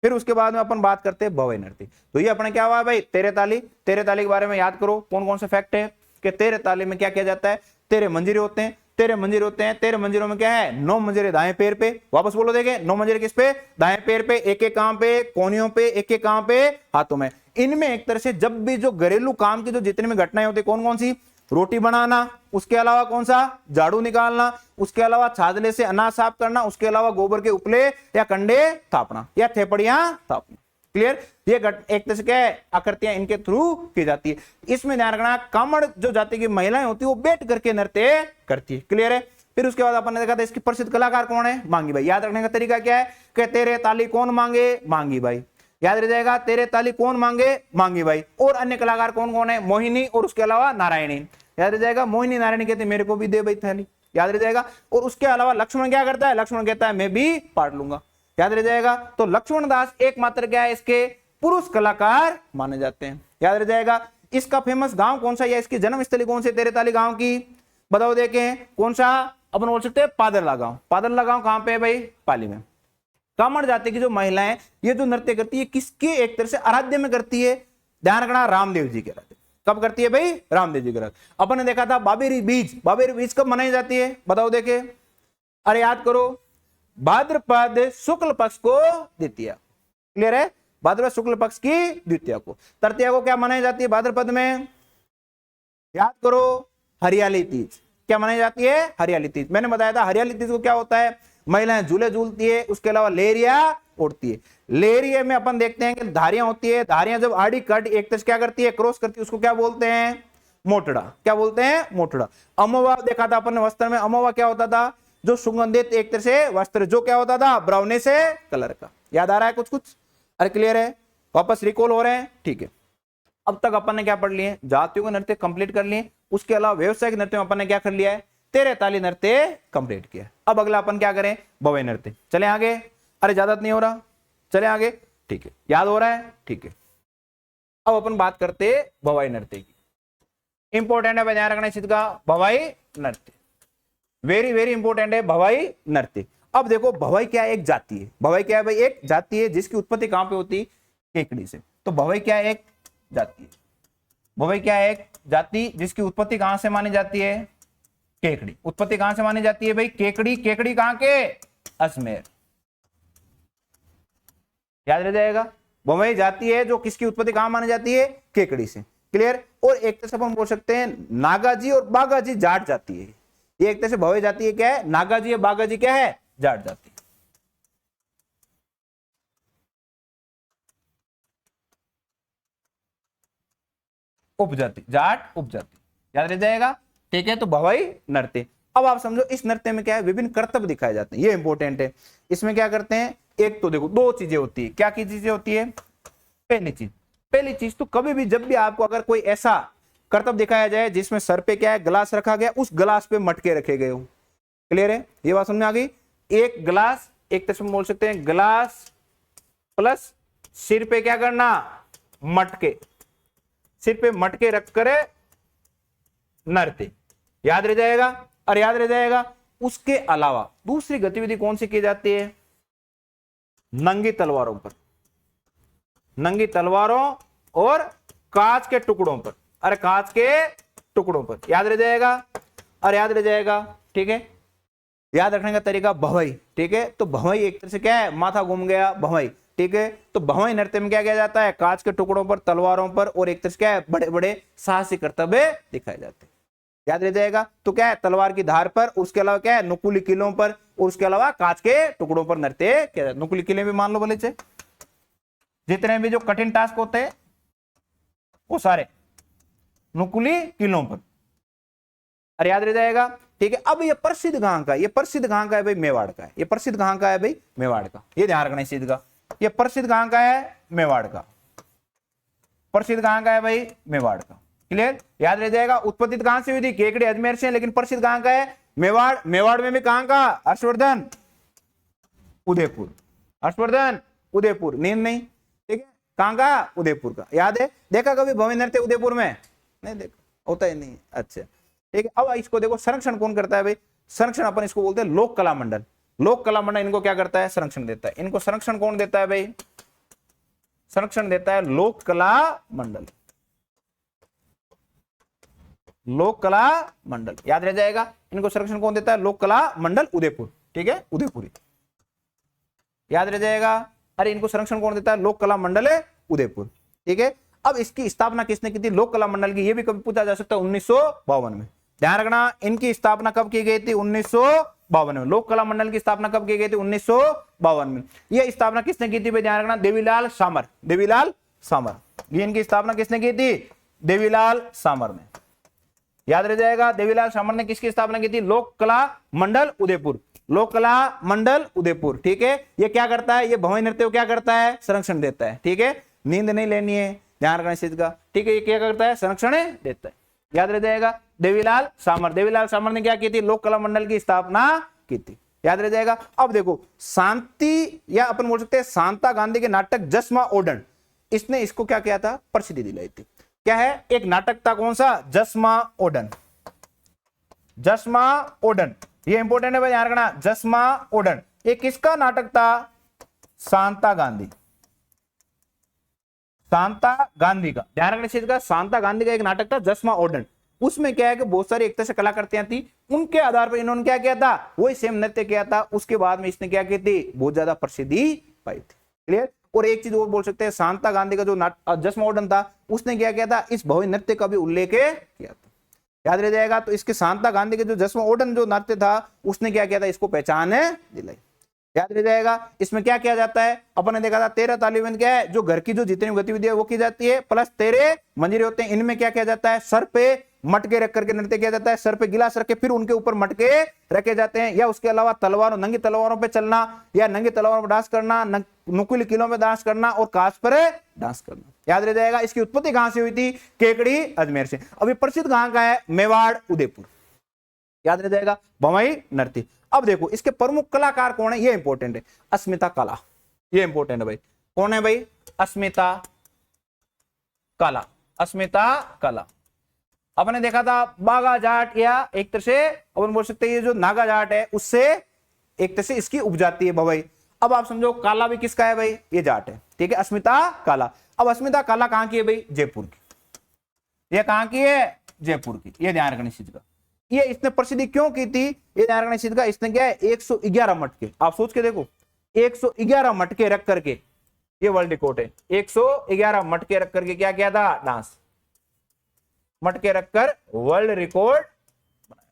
फिर उसके बाद में अपन बात करते हैं भवई नृत्य। तो ये अपने क्या हुआ भाई? तेरे ताली। तेरे ताली के बारे में याद करो कौन कौन से फैक्ट है कि तेरे ताली में क्या किया जाता है? तेरे मंजीरे होते हैं। तेरे मंजीरे होते हैं। तेरे मंजीरों में क्या है? 9 मंजीरे दाएं पैर पे। वापस बोलो देखे, 9 मंजीरे किस पे? दाएं पैर पे। एक एक कहां पे? कोहनियों पे। एक एक कहां पे? हाथों में। इनमें एक तरह से जब भी जो घरेलू काम की जो जितने में घटनाएं होती है, कौन कौन सी? रोटी बनाना, उसके अलावा कौन सा? झाड़ू निकालना, उसके अलावा छाजले से अनाज साफ करना, उसके अलावा गोबर के उपले या कंडे थापना या थेपड़ियां थापना। क्लियर। ये एक तरह से क्या है? आकृतियां इनके थ्रू की जाती है। इसमें ध्यान रखना, कामड़ जो जाति की महिलाएं होती है वो बैठ करके नृत्य करती है। क्लियर है। फिर उसके बाद अपन ने देखा था इसकी प्रसिद्ध कलाकार कौन है? मांगी बाई। याद रखने का तरीका क्या है कि तेरे ताली कौन मांगे? मांगी बाई। याद रह जाएगा। तेरे ताली कौन मांगे? मांगी बाई। और अन्य कलाकार कौन कौन है? मोहिनी और उसके अलावा नारायणी। याद रह जाएगा। मोहिनी नारायणी कहते मेरे को भी दे भाई थाली। याद रह जाएगा। और उसके अलावा लक्ष्मण क्या करता है? लक्ष्मण कहता है मैं भी पाट लूंगा। याद रह जाएगा। तो लक्ष्मण दास एकमात्र क्या है? इसके पुरुष कलाकार माने जाते हैं। याद रह जाएगा। इसका फेमस गांव कौन सा या इसकी जन्म स्थली कौन सी? तेरे ताली गांव की बताओ देखें कौन सा? अपन बोल सकते हैं पादरला गांव। पादरला गांव कहां पे है भाई? पाली में। कामड़ जाति की जो महिलाएं ये जो नृत्य करती है किसके एक तरह से आराध्य में करती है? ध्यान रखना, रामदेव जी के आराध्य। कब करती है भाई? रामदेव जी के आराध्य। अपन ने देखा था बाबेरी बीज। बाबेरी बीज कब मनाई जाती है? बताओ देखे। अरे याद करो, भाद्रपद शुक्ल पक्ष को द्वितीया। क्लियर है। भाद्रपद शुक्ल पक्ष की द्वितीया को। तृतीया को क्या मनाई जाती है भाद्रपद में? याद करो, हरियाली तीज। क्या मनाई जाती है? हरियाली तीज। मैंने बताया था हरियाली तीज को क्या होता है? महिलाएं झूले झूलती है, उसके अलावा लेरिया उड़ती है। लेरिया में अपन देखते हैं कि धारियां होती है, धारियां जब आड़ी कट एक तरफ क्या करती है, क्रॉस करती है, उसको क्या बोलते हैं, मोटड़ा। क्या बोलते हैं, मोटड़ा। अमोवा देखा था अपन ने वस्त्र में, अमोवा क्या होता था, जो सुगंधित एक तरह से वस्त्र, जो क्या होता था, ब्राउनी से कलर का। याद आ रहा है कुछ कुछ? अरे क्लियर है, वापस रिकॉल हो रहे हैं, ठीक है। अब तक अपन ने क्या पढ़ लिए, जातियों के नृत्य कंप्लीट कर लिए, उसके अलावा व्यवसायिक नृत्य में अपन ने क्या कर लिया है, 13 ताली नृत्य कंप्लीट किया। अब अगला अपन क्या करें, भवई नृत्य। चले आगे, अरे ज्यादा नहीं हो रहा, चले आगे, ठीक है, याद हो रहा है, ठीक है। अब अपन बात करते भवाई नृत्य की। इंपॉर्टेंट है, ध्यान रखना इस चीज का, भवाई नृत्य वेरी वेरी इंपॉर्टेंट है, भवाई नृत्य। अब देखो भवाई क्या है, एक जाति है। भवाई क्या है भाई, एक जाति है जिसकी उत्पत्ति कहां पे होती है, केकड़ी से। तो भवाई क्या है, एक जाति है। भवाई क्या है, एक जाति जिसकी उत्पत्ति कहां से मानी जाती है, केकड़ी। उत्पत्ति कहां से मानी जाती है भाई, केकड़ी। केकड़ी कहां के, अजमेर। याद रह जाएगा, भवाई जाति है जो किसकी उत्पत्ति कहां मानी जाती है, केकड़ी से। क्लियर। और एक तरह से हम बोल सकते हैं नागाजी और बागाजी जाट जाती है। ये एक तरह से भवाई जाति है, क्या है, नागाजी या बागाजी क्या है, जाट जाति। उपजाति, जाट उपजाति, याद रह जाएगा, ठीक है। तो भवाई नृत्य। अब आप समझो इस नृत्य में क्या है, विभिन्न कर्तव्य दिखाए जाते हैं, ये इंपॉर्टेंट है। इसमें क्या करते हैं, एक तो देखो दो चीजें होती है। क्या की चीजें होती है, पहली चीज तो कभी भी जब भी आपको अगर कोई ऐसा कर्तव्य दिखाया जाए जिसमें सर पे क्या है, गिलास रखा गया, उस गिलास पे मटके रखे गए हो। क्लियर है, ये बात समझ में आ गई। एक गिलास, एक तरह से बोल सकते हैं गिलास प्लस सिर पे क्या करना, मटके, सिर पे मटके रखकर नृत्य, याद रह जाएगा। और याद रह जाएगा, उसके अलावा दूसरी गतिविधि कौन सी की जाती है, नंगी तलवारों पर, नंगी तलवारों और कांच के टुकड़ों पर। अरे कांच के टुकड़ों पर, याद रह जाएगा। और याद रह जाएगा, ठीक है। याद रखने का तरीका भवाई, ठीक है। तो भवाई एक तरह से क्या है, माथा घूम गया, भवाई, ठीक है। तो भवाई नृत्य में क्या किया जाता है, कांच के टुकड़ों पर, तलवारों पर, और एक तरह से क्या है, बड़े बड़े साहसी कर्तव्य दिखाए जाते हैं। याद रह जाएगा। तो क्या है, तलवार की धार पर, उसके अलावा क्या है, नुकीली किलों पर, और उसके अलावा कांच के टुकड़ों पर नृत्य किया जाता है। नुकीली किले भी मान लो भले से, जितने भी जो कठिन टास्क होते हैं वो सारे नुकीली किलों पर। अरे याद रह जाएगा, ठीक है। अब ये प्रसिद्ध कहां का है, ये प्रसिद्ध कहां का है भाई, मेवाड़ का है। ये प्रसिद्ध कहां का है भाई, मेवाड़ का। ये ध्यान रखना इस चीज का, ये प्रसिद्ध कहां का है, मेवाड़ का। प्रसिद्ध कहां का है भाई, मेवाड़ का। क्लियर, याद रह जाएगा। उत्पत्ति कहां से हुई थी, केकड़ी अजमेर से, लेकिन प्रसिद्ध कहां का है, मेवाड़। मेवाड़ में भी कहां का, हर्षवर्धन, उदयपुर। हर्षवर्धन, उदयपुर, नींद नहीं, ठीक है। कहां का, उदयपुर का। याद है, देखा कभी भवाई नृत्य उदयपुर में, नहीं देखा, होता ही नहीं। अच्छा, ठीक है। अब इसको देखो, संरक्षण कौन करता है भाई, संरक्षण अपन इसको बोलते हैं लोक कला मंडल। लोक कला मंडल इनको क्या करता है, संरक्षण देता है। इनको संरक्षण कौन देता है भाई, संरक्षण देता है लोक कला मंडल। लोक कला मंडल, याद रह जाएगा। इनको संरक्षण कौन देता है, लोक कला मंडल उदयपुर, ठीक है, उदयपुरी, याद रह जाएगा। अरे इनको संरक्षण कौन देता है, लोक कला मंडल है उदयपुर, ठीक है। अब इसकी स्थापना किसने की थी, लोक कला मंडल की, ये भी कभी पूछा जा सकता है 1952 में। ध्यान रखना, इनकी स्थापना कब की गई थी, 1952 में। लोक कला मंडल की स्थापना कब की गई थी, 1952 में। यह स्थापना किसने की थी भाई, ध्यान रखना, देवीलाल सामर। देवीलाल सामर, ये इनकी स्थापना किसने की थी, देवीलाल सामर ने। याद रह जाएगा, देवीलाल सामर ने किसकी स्थापना की थी, लोक कला मंडल उदयपुर। लोक कला मंडल उदयपुर, ठीक है। ये क्या करता है, ये भवाई नृत्य को क्या करता है, संरक्षण देता है, ठीक है। नींद नहीं लेनी है, ध्यान रखना इस चीज का, ठीक है। ये क्या करता है, संरक्षण देता है, याद रह जाएगा। देवीलाल सामर, देवीलाल सामर ने क्या की थी, लोक कला मंडल की स्थापना की थी, याद रह जाएगा। अब देखो, शांति या अपन बोल सकते हैं शांता गांधी के नाटक जस्मा ओडन, इसने इसको क्या किया था, प्रसिद्धि दिलाई थी। क्या है, एक नाटक था, कौन सा, जस्मा ओडन। जस्मा ओडन, ये इंपॉर्टेंट है भाई, ध्यान रखना। जस्मा ओडन, ये किसका नाटक था, शांता गांधी, शांता गांधी का। ध्यान रखना इस चीज का, शांता गांधी का एक नाटक था जस्मा ओडन। उसमें क्या है कि बहुत सारी एक तरह से कलाकृतियां थी, उनके आधार पर इन्होंने क्या किया था, वही सेम नृत्य किया था। उसके बाद में इसने क्या की थी, बहुत ज्यादा प्रसिद्धि पाई थी। क्लियर। और एक चीज और बोल सकते हैं, शांता गांधी का जो जस्मा ओडन था, उसने क्या किया था, इस भवाई नृत्य का भी उल्लेख किया था। याद रह जाएगा। तो इसके शांता गांधी के जो जसवंत जो नृत्य था उसने क्या किया था, इसको पहचान दिलाई। याद रह जाएगा। इसमें क्या किया जाता है, अपन ने देखा था 13 तालीबंद क्या है, जो घर की जो जितनी गतिविधि है वो की जाती है, प्लस 13 मंजीरे होते हैं। इनमें क्या किया जाता है, सर पे मटके रख करके नृत्य किया जाता है, सर पे गिलास रख के फिर उनके ऊपर मटके रखे जाते हैं। या उसके अलावा तलवारों, नंगी तलवारों पे चलना, या नंगी तलवारों पर डांस करना, नुकीली किलों में डांस करना और कांच पर डांस करना। याद रह जाएगा। इसकी उत्पत्ति कहां से हुई थी, केकड़ी अजमेर से। अभी प्रसिद्ध कहां का है, मेवाड़ उदयपुर। याद रह जाएगा, भवाई नृत्य। अब देखो इसके प्रमुख कलाकार कौन है, ये इंपॉर्टेंट है। अस्मिता कला, ये इंपॉर्टेंट है भाई। कौन है भाई, अस्मिता कला। अस्मिता कला अपने देखा था बागा जाट, या एक तरह से अपन बोल सकते हैं ये जो नागा जाट है उससे एक तरह से इसकी उपजाति है भवाई। अब आप समझो काला भी किसका है भाई, ये जाट है, ठीक है, अस्मिता काला। अब अस्मिता काला कहां की है भाई, जयपुर की। ये कहां की है, जयपुर की। ये ध्यान रखना इस चीज का। ये इसने प्रसिद्धि क्यों की थी, ये ध्यान रखना इस चीज का। इसने क्या है, 111 मटके, आप सोच के देखो, 111 मटके रख करके, ये वर्ल्ड रिकॉर्ड है, 111 मटके रख करके क्या किया था, डांस। मटके रखकर वर्ल्ड रिकॉर्ड बनाया।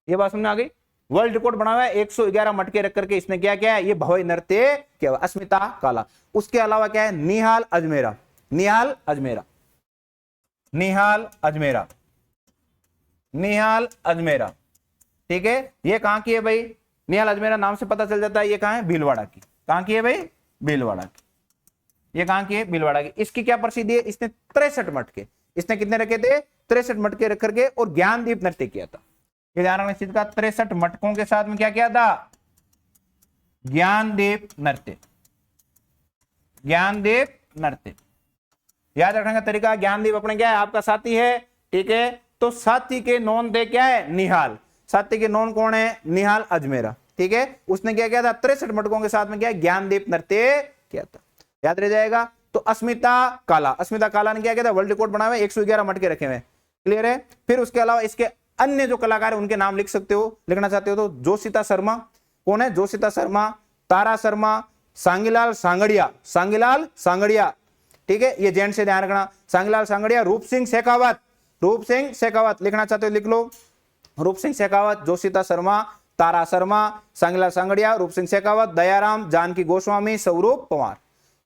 ये बात समझ आ गई, वर्ल्ड रिकॉर्ड बना हुआ है 111 मटके रख करके इसने क्या किया है, ये भवाई नृत्य किया हुआ। अस्मिता काला। उसके अलावा क्या है, निहाल अजमेरा। निहाल अजमेरा, निहाल अजमेरा, निहाल अजमेरा, ठीक है। ये कहां की है भाई, निहाल अजमेरा नाम से पता चल जाता है ये कहां है, भीलवाड़ा की। कहां की है भाई, भीलवाड़ा की। ये कहां की है, भीलवाड़ा की। इसकी क्या प्रसिद्धि है, इसने 63 मटके, इसने कितने रखे थे, 63 मटके रख करके और ज्ञानदीप नृत्य किया था। ये ध्यान रखना इस चीज का, 63 मटकों के साथ में क्या किया था, ज्ञानदीप नृत्य। ज्ञानदीप नृत्य याद रखने का तरीका, ज्ञानदीप अपने क्या है, आपका साथी है, ठीक है। तो साथी के नॉन दे क्या है, निहाल। साथी के नॉन कौन है, निहाल अजमेरा, ठीक है। उसने क्या किया था, 63 मटकों के साथ में क्या ज्ञानदीप नृत्य किया था। याद रह जाएगा। तो अस्मिता काला, अस्मिता काला ने क्या किया था, वर्ल्ड रिकॉर्ड बनाया हुआ, 111 मटके रखे हुए, क्लियर है। फिर उसके अलावा इसके अन्य जो कलाकार है उनके नाम लिख सकते हो, लिखना चाहते हो तो जोशिता शर्मा। कौन है, जोशिता शर्मा, तारा शर्मा, सांगीलाल सांगड़िया, सांगीलाल सांगड़िया, ठीक है, ये जेंट से ध्यान रखना, सांगीलाल सांगड़िया। रूप सिंह शेखावत, रूप सिंह शेखावत लिखना चाहते हो लिख लो, रूप सिंह शेखावत, जोशिता शर्मा, तारा शर्मा, सांगीलाल सांगड़िया, रूप सिंह शेखावत, दयाराम, जानकी गोस्वामी, स्वरूप पवार।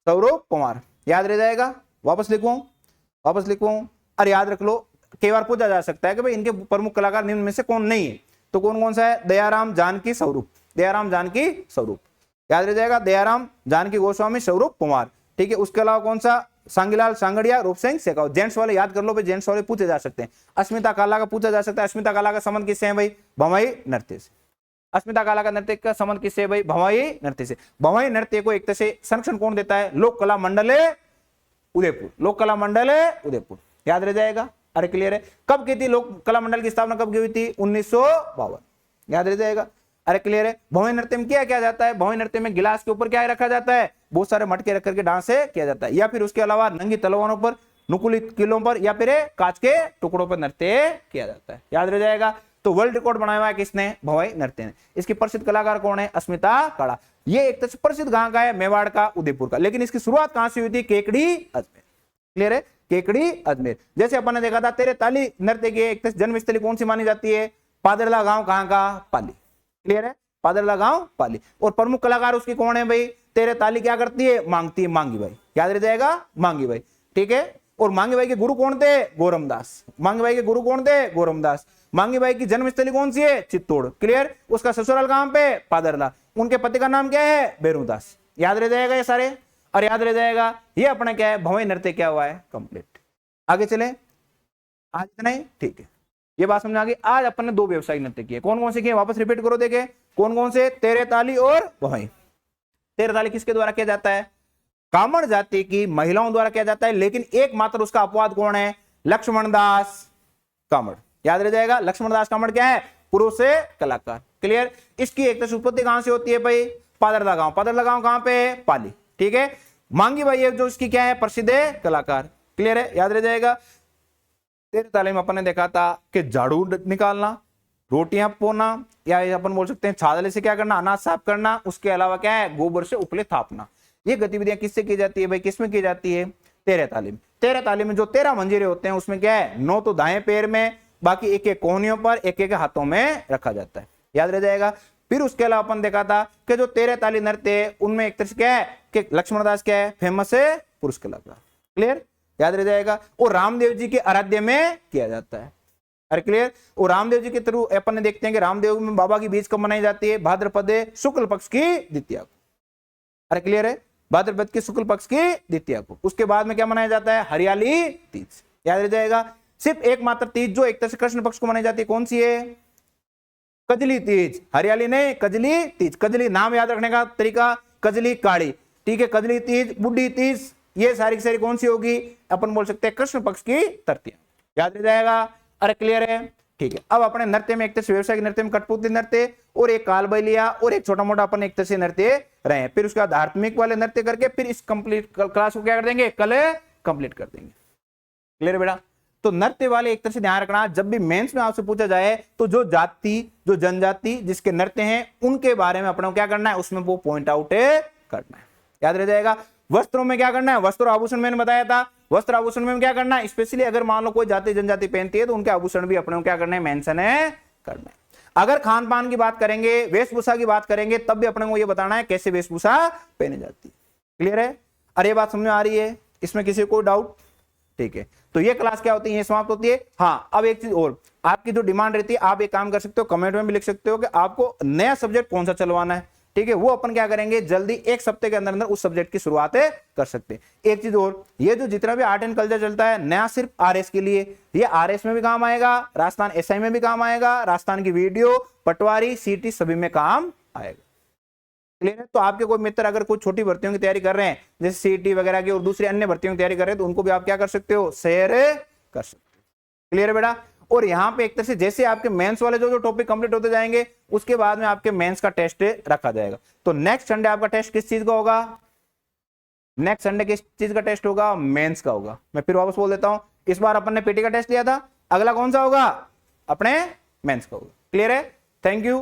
स्वरूप पवार याद रह जाएगा। वापस लिखूं, वापस लिखूं, और याद रख लो, कई बार पूछा जा सकता है कि भाई इनके प्रमुख कलाकार निम्न में से कौन नहीं है, तो कौन कौन सा है, दयाराम, जानकी, स्वरूप। दयाराम, जानकी, स्वरूप याद रह जाएगा। दयाराम, जानकी गोस्वामी, स्वरूप पवार, ठीक है। उसके अलावा कौन सा, सांगीलाल सांगड़िया, रूप सिंह शेखावत। जेंट्स वाले याद कर लो भाई, जेंट्स वाले पूछे जा सकते हैं। अस्मिता काला का पूछा जा सकता है, अस्मिता काला का संबंध किससे है भाई, भवाई नृत्य से। अस्मिता काला का नृत्य का संबंध किससे भाई, भवाई नृत्य से। भवाई नृत्य को एक तरह से संरक्षण कौन देता है, लोक कला मंडल उदयपुर। लोक कला मंडल उदयपुर याद रह जाएगा। अरे क्लियर है। कब की थी लोक कला मंडल की स्थापना, कब की हुई थी, 1952 याद रह जाएगा। अरे क्लियर है। भवाई नृत्य में क्या किया जाता है, भवाई नृत्य में गिलास के ऊपर क्या रखा जाता है, बहुत सारे मटके रख करके डांस किया जाता है। या फिर उसके अलावा नंगी तलवारों पर, नुकीली किलों पर, या फिर कांच के टुकड़ों पर नृत्य किया जाता है। याद रह जाएगा। तो वर्ल्ड रिकॉर्ड बनाया हुआ है किसने, भवाई नृत्य ने। इसकी प्रसिद्ध कलाकार कौन है, अस्मिता काला। ये एक तरह से प्रसिद्ध कहां का है, मेवाड़ का, उदयपुर का। लेकिन इसकी शुरुआत कहां से हुई थी, केकड़ी अजमेर। क्लियर है, केकड़ी अजमेर। जैसे अपन ने देखा था, तेरे ताली नृत्य की एक जन्मस्थली कौन सी मानी जाती है, पादरला गांव कहां का, पाली। क्लियर है, पादरला गांव पाली। और प्रमुख कलाकार उसकी कौन है भाई, तेरे ताली क्या करती है, मांगती है, मांगी भाई। याद रह जाएगा, मांगी भाई, ठीक है। और मांगी भाई के गुरु कौन थे, गोरमदास। मांगी भाई के गुरु कौन थे, गोरमदास। मांगी भाई की जन्मस्थली कौन सी है, चित्तौड़। क्लियर। उसका ससुराल कहां पे, पादरला। उनके पति का नाम क्या है, बेरूदास। याद रह जाएगा ये सारे। और याद रह जाएगा, ये अपने क्या है, भवाई नृत्य क्या हुआ है, कंप्लीट। आगे चले, आज इतना ही, ठीक है। ये बात समझ आ गई। आज अपन ने 2 व्यवसायिक नृत्य किए, कौन कौन से किए, वापस रिपीट करो, देखे कौन कौन से, तेरे ताली और भवाई। तेरे ताली किसके द्वारा किया जाता है, कामड़ जाति की महिलाओं द्वारा किया जाता है। लेकिन एकमात्र उसका अपवाद कौन है, लक्ष्मण दास कामड़। याद रह जाएगा, लक्ष्मण दास कामड़ क्या है, पुरुष कलाकार। क्लियर। इसकी एक तरह उत्पत्ति कहां से होती है भाई, पादरला गांव। पादरला गांव कहां पे, पाली, ठीक है। मांगी भाई जो इसकी क्या है, प्रसिद्ध कलाकार। क्लियर है, याद रह जाएगा। तेरे तालीम अपन ने देखा था कि झाड़ू निकालना, रोटियां पोना, या अपन बोल सकते हैं छादले से क्या करना, अनाज साफ करना। उसके अलावा क्या है, गोबर से उपले थापना। ये गतिविधियां किससे की जाती है भाई, किसमें की जाती है, तेरे तालीम। 13 ताली में जो 13 मंजीरे होते हैं उसमें क्या है, 9 तो दाएं पैर में, बाकी एक एक कोहनियों पर, एक एक हाथों में रखा जाता है, याद रह जाएगा। फिर उसके अलावा अपन देखा था कि जो 13 ताली नृत्य है उनमें एक तरह से क्या है कि लक्ष्मण दास क्या है, फेमस है पुरुष कलाकार, क्लियर, याद रह जाएगा। और रामदेव जी के आराध्य में किया जाता है, अरे क्लियर। और रामदेव जी के थ्रू अपन ने देखते हैं कि रामदेव में बाबा की बीज कब मनाई जाती है, भाद्रपद शुक्ल पक्ष की द्वितीया को, अरे क्लियर है, भाद्रपद के शुक्ल पक्ष की द्वितीया को। उसके बाद में क्या मनाया जाता है, हरियाली तीज, याद रह जाएगा। सिर्फ एकमात्र तीज जो एक तरह से कृष्ण पक्ष को मनाई जाती है, कौन सी है, कजली तीज, हरियाली नहीं कजली तीज। कजली नाम याद रखने का तरीका, कजली काड़ी, ठीक है, कजली तीज, बुढ़ी तीज, ये सारी की सारी कौन सी होगी, अपन बोल सकते हैं कृष्ण पक्ष की तृतीया, याद रह जाएगा, अरे क्लियर है, ठीक है। अब अपने नृत्य में एक तरह से व्यवसायिक नृत्य में कठपुतली नृत्य और एक कालबैलिया और एक छोटा मोटा अपन एक तरह से नृत्य रहे हैं। फिर उसके बाद धार्मिक वाले नृत्य करके फिर इस कंप्लीट क्लास को क्या कर देंगे, कल कंप्लीट कर देंगे, क्लियर बेटा। तो नृत्य वाले एक तरह से ध्यान रखना, जब भी मेंस में आपसे पूछा जाए तो जो जाति जो जनजाति जिसके नृत्य हैं उनके बारे में अपने क्या करना है, उसमें वो पॉइंट आउट करना है, याद रह जाएगा। वस्त्रों में क्या करना है, वस्त्र आभूषण मैंने बताया था, वस्त्र आभूषण में क्या करना है, स्पेशली अगर मान लो कोई जाति जनजाति पहनती है तो उनके आभूषण भी अपने क्या करना है, मेंशन है करना है। अगर खान पान की बात करेंगे, वेशभूषा की बात करेंगे, तब भी अपने को ये बताना है कैसे वेशभूषा पहनी जाती है, क्लियर है। अरे ये बात समझ में आ रही है, इसमें किसी को डाउट, ठीक है। तो ये क्लास क्या होती है, ये समाप्त होती है। हाँ, अब एक चीज और, आपकी जो डिमांड रहती है, आप एक काम कर सकते हो, कमेंट में भी लिख सकते हो कि आपको नया सब्जेक्ट कौन सा चलवाना है, ठीक है। वो अपन क्या करेंगे, जल्दी एक सप्ताह के अंदर अंदर उस सब्जेक्ट की शुरुआत कर सकते हैं। एक चीज और, ये जो जितना भी आर्ट एंड कल्चर चलता है नया सिर्फ आरएस के लिए, ये आरएस में भी काम आएगा, राजस्थान एसआई में भी काम आएगा, राजस्थान की वीडियो, पटवारी, सीटी सभी में काम आएगा, क्लियर है। तो आपके कोई मित्र अगर कोई छोटी भर्तियों की तैयारी कर रहे हैं, जैसे सीटी वगैरह की और दूसरी अन्य भर्तियों की तैयारी कर रहे हैं, तो उनको भी आप क्या कर सकते हो, शेयर कर सकते हो, क्लियर है बेटा। और यहाँ पे एक तरह से जैसे आपके मेंस वाले जो टॉपिक कंप्लीट होते जाएंगे, उसके बाद में आपके मेंस का टेस्ट रखा जाएगा। तो नेक्स्ट संडे आपका टेस्ट किस चीज का होगा, नेक्स्ट संडे किस चीज का टेस्ट होगा, मेंस का होगा। मैं फिर वापस बोल देता हूं, इस बार अपन ने पीटी का टेस्ट लिया था, अगला कौन सा होगा, अपने मेंस का होगा, क्लियर है। Thank you.